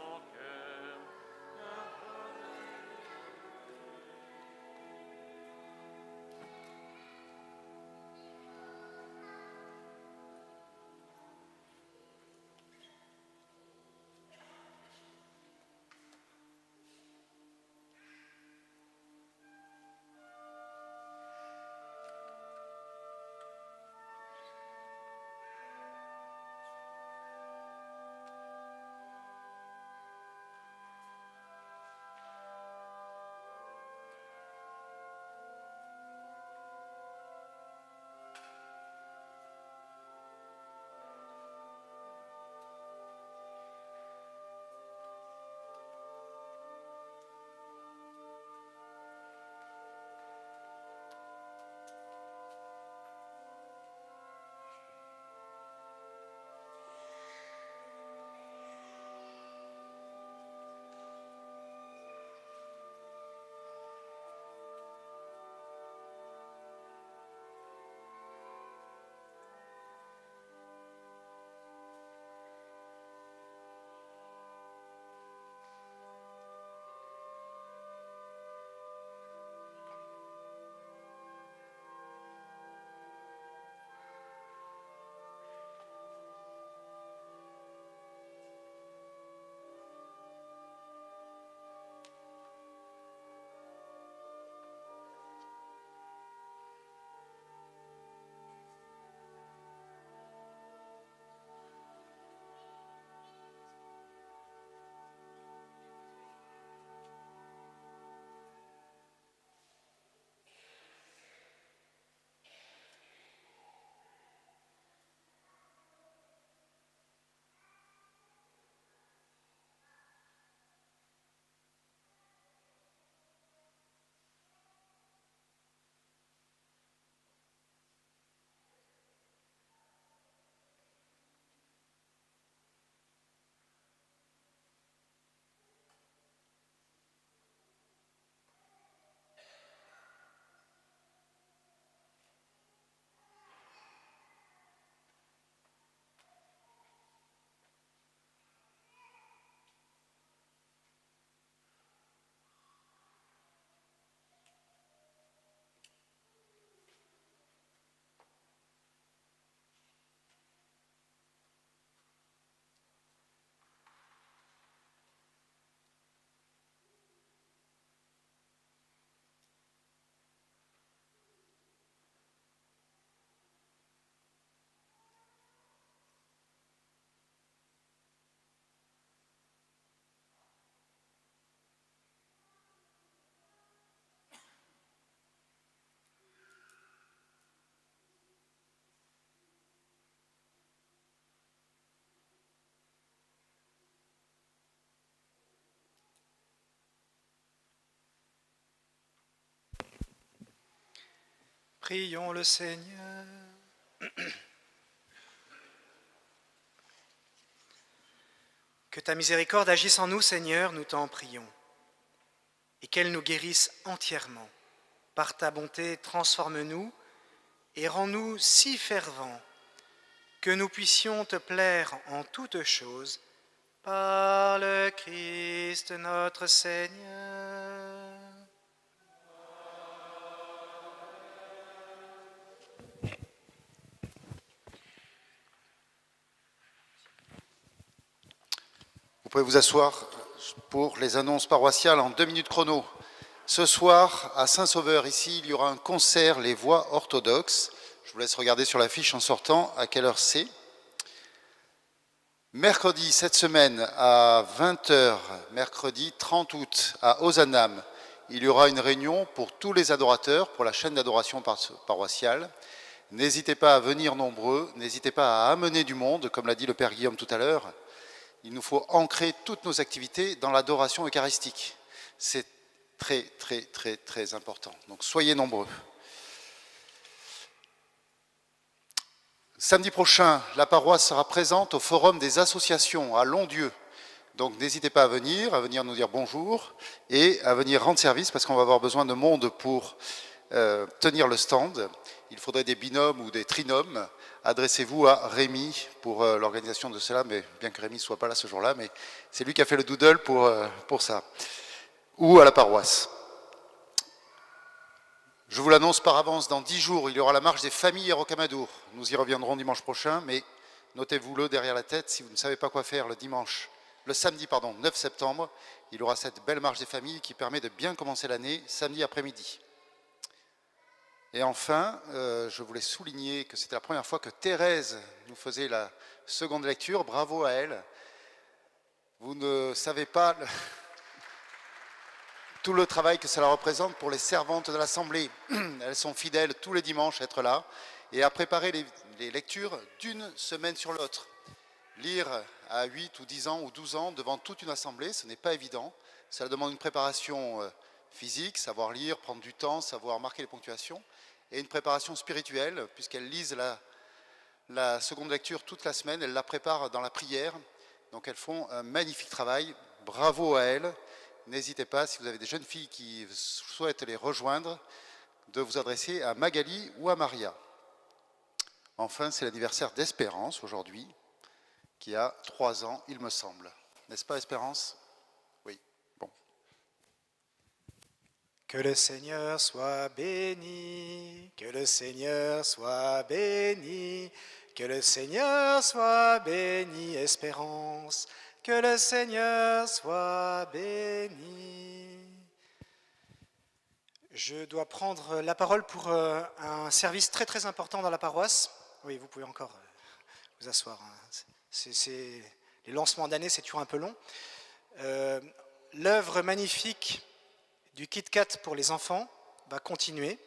Prions le Seigneur. Que ta miséricorde agisse en nous, Seigneur, nous t'en prions, et qu'elle nous guérisse entièrement. Par ta bonté, transforme-nous et rends-nous si fervents que nous puissions te plaire en toutes choses, par le Christ notre Seigneur. Vous pouvez vous asseoir pour les annonces paroissiales en 2 minutes chrono. Ce soir, à Saint-Sauveur, ici, il y aura un concert Les Voix orthodoxes. Je vous laisse regarder sur l'affiche en sortant à quelle heure c'est. Mercredi, cette semaine, à 20h, mercredi 30 août, à Ozanam, il y aura une réunion pour tous les adorateurs, pour la chaîne d'adoration paroissiale. N'hésitez pas à venir nombreux, n'hésitez pas à amener du monde, comme l'a dit le Père Guillaume tout à l'heure. Il nous faut ancrer toutes nos activités dans l'adoration eucharistique. C'est très, très, très, très important. Donc soyez nombreux. Samedi prochain, la paroisse sera présente au Forum des associations à Londieu. Donc n'hésitez pas à venir nous dire bonjour et à venir rendre service parce qu'on va avoir besoin de monde pour tenir le stand. Il faudrait des binômes ou des trinômes. Adressez-vous à Rémi pour l'organisation de cela, mais bien que Rémi ne soit pas là ce jour-là, mais c'est lui qui a fait le doodle pour ça. Ou à la paroisse. Je vous l'annonce par avance, dans 10 jours, il y aura la marche des familles à Rocamadour. Nous y reviendrons dimanche prochain, mais notez-vous-le derrière la tête, si vous ne savez pas quoi faire le samedi 9 septembre, il y aura cette belle marche des familles qui permet de bien commencer l'année, samedi après-midi. Et enfin, je voulais souligner que c'était la première fois que Thérèse nous faisait la seconde lecture. Bravo à elle. Vous ne savez pas tout le travail que cela représente pour les servantes de l'Assemblée. Elles sont fidèles tous les dimanches à être là et à préparer les lectures d'une semaine sur l'autre. Lire à 8 ou 10 ans ou 12 ans devant toute une assemblée, ce n'est pas évident. Cela demande une préparation physique, savoir lire, prendre du temps, savoir marquer les ponctuations, et une préparation spirituelle, puisqu'elles lisent la seconde lecture toute la semaine, elles la préparent dans la prière. Donc elles font un magnifique travail. Bravo à elles. N'hésitez pas, si vous avez des jeunes filles qui souhaitent les rejoindre, de vous adresser à Magali ou à Maria. Enfin, c'est l'anniversaire d'Espérance aujourd'hui, qui a 3 ans, il me semble. N'est-ce pas, Espérance? Oui, bon. Que le Seigneur soit béni, que le Seigneur soit béni, que le Seigneur soit béni, Espérance. Que le Seigneur soit béni. Je dois prendre la parole pour un service très très important dans la paroisse. Oui, vous pouvez encore vous asseoir. Les lancements d'année, c'est toujours un peu long. L'œuvre magnifique du Kit Kat pour les enfants va continuer.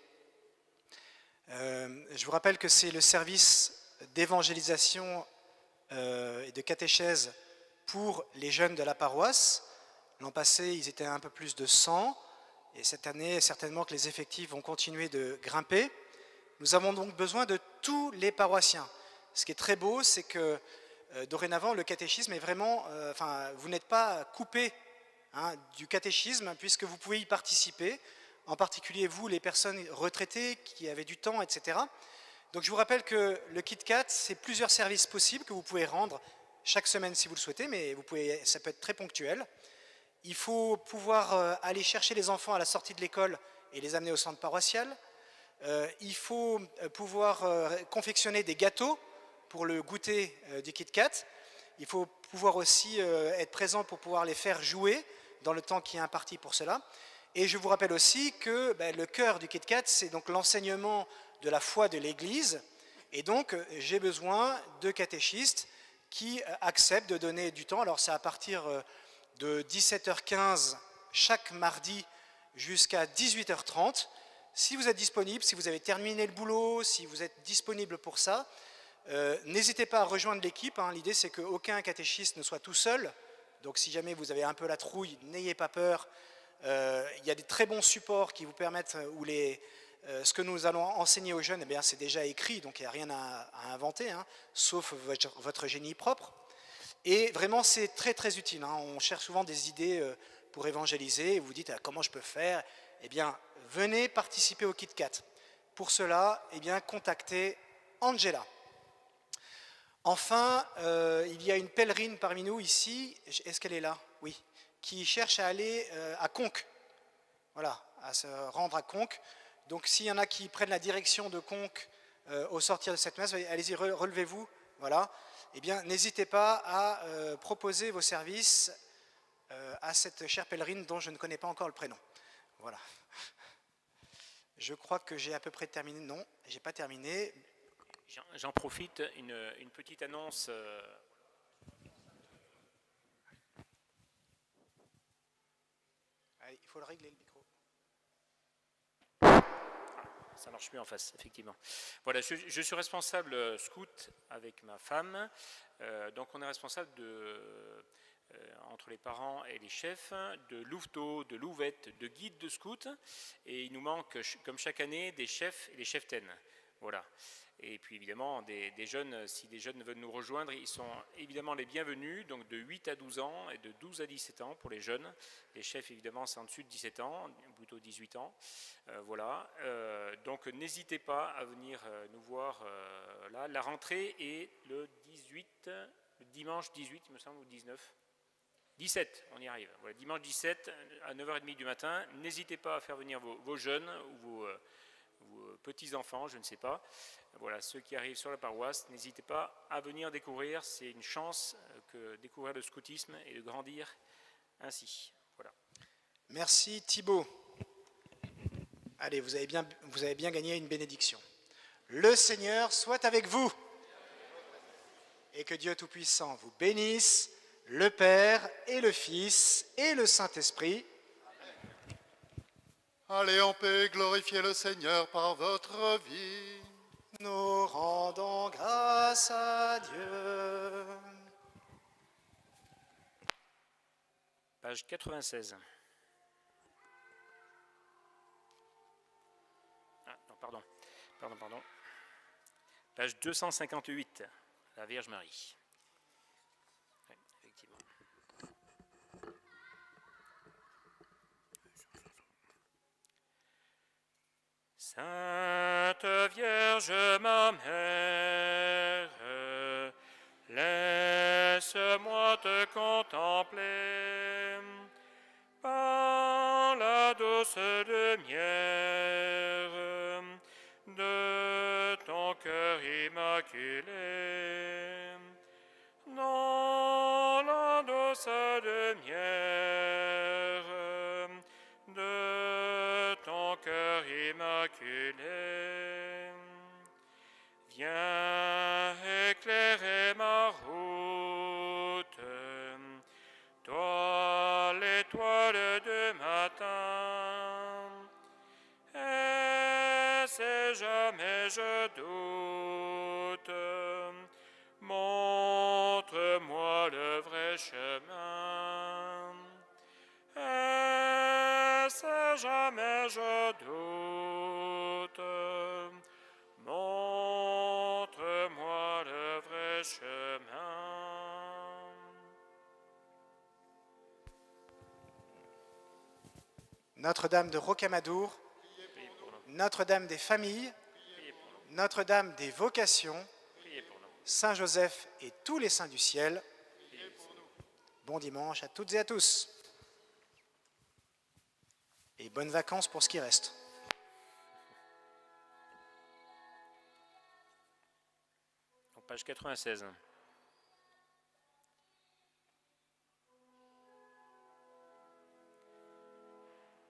Je vous rappelle que c'est le service d'évangélisation et de catéchèse pour les jeunes de la paroisse. L'an passé, ils étaient un peu plus de 100, et cette année, certainement que les effectifs vont continuer de grimper. Nous avons donc besoin de tous les paroissiens. Ce qui est très beau, c'est que dorénavant, le catéchisme est vraiment... vous n'êtes pas coupé du catéchisme, puisque vous pouvez y participer, en particulier vous, les personnes retraitées qui avaient du temps, etc. Donc je vous rappelle que le Kit Kat, c'est plusieurs services possibles que vous pouvez rendre chaque semaine si vous le souhaitez, mais ça peut être très ponctuel. Il faut pouvoir aller chercher les enfants à la sortie de l'école et les amener au centre paroissial. Il faut pouvoir confectionner des gâteaux pour le goûter du Kit Kat. Il faut pouvoir aussi être présent pour pouvoir les faire jouer dans le temps qui est imparti pour cela. Et je vous rappelle aussi que le cœur du Kit Kat, c'est donc l'enseignement de la foi de l'Église. Et donc, j'ai besoin de catéchistes qui acceptent de donner du temps. Alors, c'est à partir de 17h15 chaque mardi jusqu'à 18h30. Si vous êtes disponible, si vous avez terminé le boulot, si vous êtes disponible pour ça, n'hésitez pas à rejoindre l'équipe. L'idée, c'est qu'aucun catéchiste ne soit tout seul. Donc, si jamais vous avez un peu la trouille, n'ayez pas peur. Il y a des très bons supports qui vous permettent, où les ce que nous allons enseigner aux jeunes, eh bien, c'est déjà écrit, donc il n'y a rien à inventer, hein, sauf votre génie propre. Et vraiment, c'est très très utile. Hein. On cherche souvent des idées pour évangéliser. Vous vous dites comment je peux faire. Eh bien, venez participer au KitKat. Pour cela, eh bien, contactez Angela. Enfin, il y a une pèlerine parmi nous ici. Est-ce qu'elle est là? Oui. Qui cherche à aller à Conques. Voilà, à se rendre à Conques. Donc, s'il y en a qui prennent la direction de Conques au sortir de cette messe, allez-y, relevez-vous. Voilà. Eh bien, n'hésitez pas à proposer vos services à cette chère pèlerine dont je ne connais pas encore le prénom. Voilà. Je crois que j'ai à peu près terminé. Non, je n'ai pas terminé. J'en profite, une petite annonce. Allez, il faut le régler le micro. Ça marche mieux en face, effectivement. Voilà, je suis responsable scout avec ma femme. Donc on est responsable entre les parents et les chefs de louveteaux, de louvettes, de guides de scouts. Et il nous manque, comme chaque année, des chefs et des cheftaines. Voilà. Et puis évidemment, des jeunes, si des jeunes veulent nous rejoindre, ils sont évidemment les bienvenus, donc de 8 à 12 ans et de 12 à 17 ans pour les jeunes. Les chefs, évidemment, c'est en dessus de 17 ans, plutôt 18 ans. Voilà. Donc n'hésitez pas à venir nous voir là. La rentrée est le dimanche 18, il me semble, ou 19. 17, on y arrive. Voilà, dimanche 17 à 9h30 du matin. N'hésitez pas à faire venir vos jeunes ou vos petits-enfants, je ne sais pas. Voilà, ceux qui arrivent sur la paroisse, n'hésitez pas à venir découvrir. C'est une chance que découvrir le scoutisme et de grandir ainsi. Voilà. Merci Thibaut. Allez, vous avez bien gagné une bénédiction. Le Seigneur soit avec vous. Et que Dieu Tout-Puissant vous bénisse, le Père et le Fils et le Saint-Esprit. Allez en paix, glorifiez le Seigneur par votre vie. Nous rendons grâce à Dieu. Page 96. Ah, non, pardon. Page 258, la Vierge Marie. Oui, effectivement. Sainte Vierge, ma mère, laisse-moi te contempler par la douce lumière de ton cœur immaculé. Dans la douce lumière de ton cœur immaculé, viens éclairer ma route, toi l'étoile du matin, et si jamais je doute, montre-moi le vrai chemin. Et si jamais je doute, montre-moi le vrai chemin. Notre-Dame de Rocamadour, Notre-Dame des familles, Notre-Dame des vocations, Saint-Joseph et tous les saints du ciel. Bon dimanche à toutes et à tous. Et bonnes vacances pour ce qui reste. Page 96.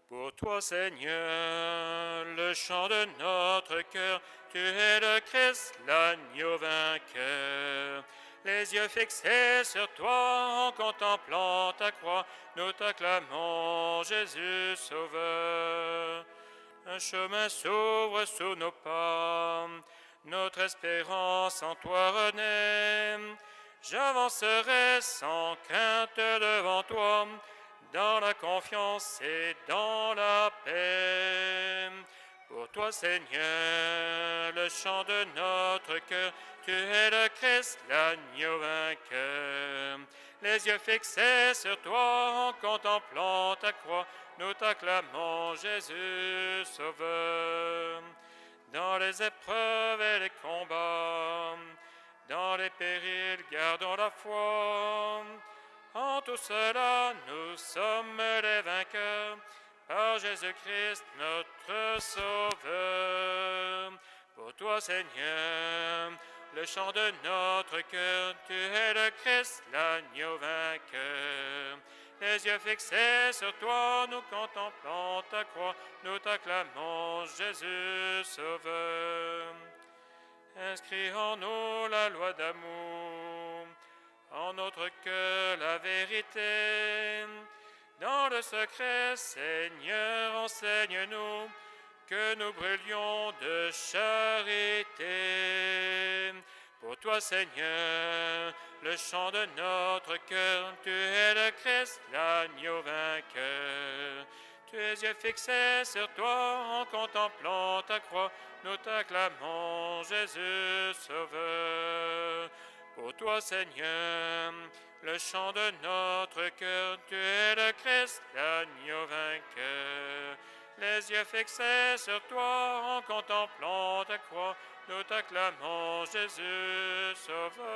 Pour toi, Seigneur, le chant de notre cœur, tu es le Christ, l'agneau vainqueur. Les yeux fixés sur toi en contemplant ta croix, nous t'acclamons, Jésus Sauveur. Un chemin s'ouvre sous nos pas, notre espérance en toi renaît. J'avancerai sans crainte devant toi, dans la confiance et dans la paix. Pour toi, Seigneur, le chant de notre cœur, tu es le Christ, l'agneau vainqueur. Les yeux fixés sur toi en contemplant ta croix, nous t'acclamons, Jésus, Sauveur. Dans les épreuves et les combats, dans les périls, gardons la foi. En tout cela, nous sommes les vainqueurs, par Jésus-Christ, notre Sauveur. Pour toi, Seigneur, le chant de notre cœur, tu es le Christ, l'agneau vainqueur. Les yeux fixés sur toi, nous contemplons ta croix, nous t'acclamons, Jésus, Sauveur. Inscris en nous la loi d'amour, en notre cœur la vérité. Dans le secret, Seigneur, enseigne-nous que nous brûlions de charité. Pour toi, Seigneur, le chant de notre cœur, tu es le Christ, l'agneau vainqueur. Tes yeux fixés sur toi en contemplant ta croix, nous t'acclamons, Jésus, Sauveur. Pour toi, Seigneur, le chant de notre cœur, tu es le Christ, l'agneau vainqueur. Les yeux fixés sur toi en contemplant ta croix, nous t'acclamons, Jésus, Sauveur.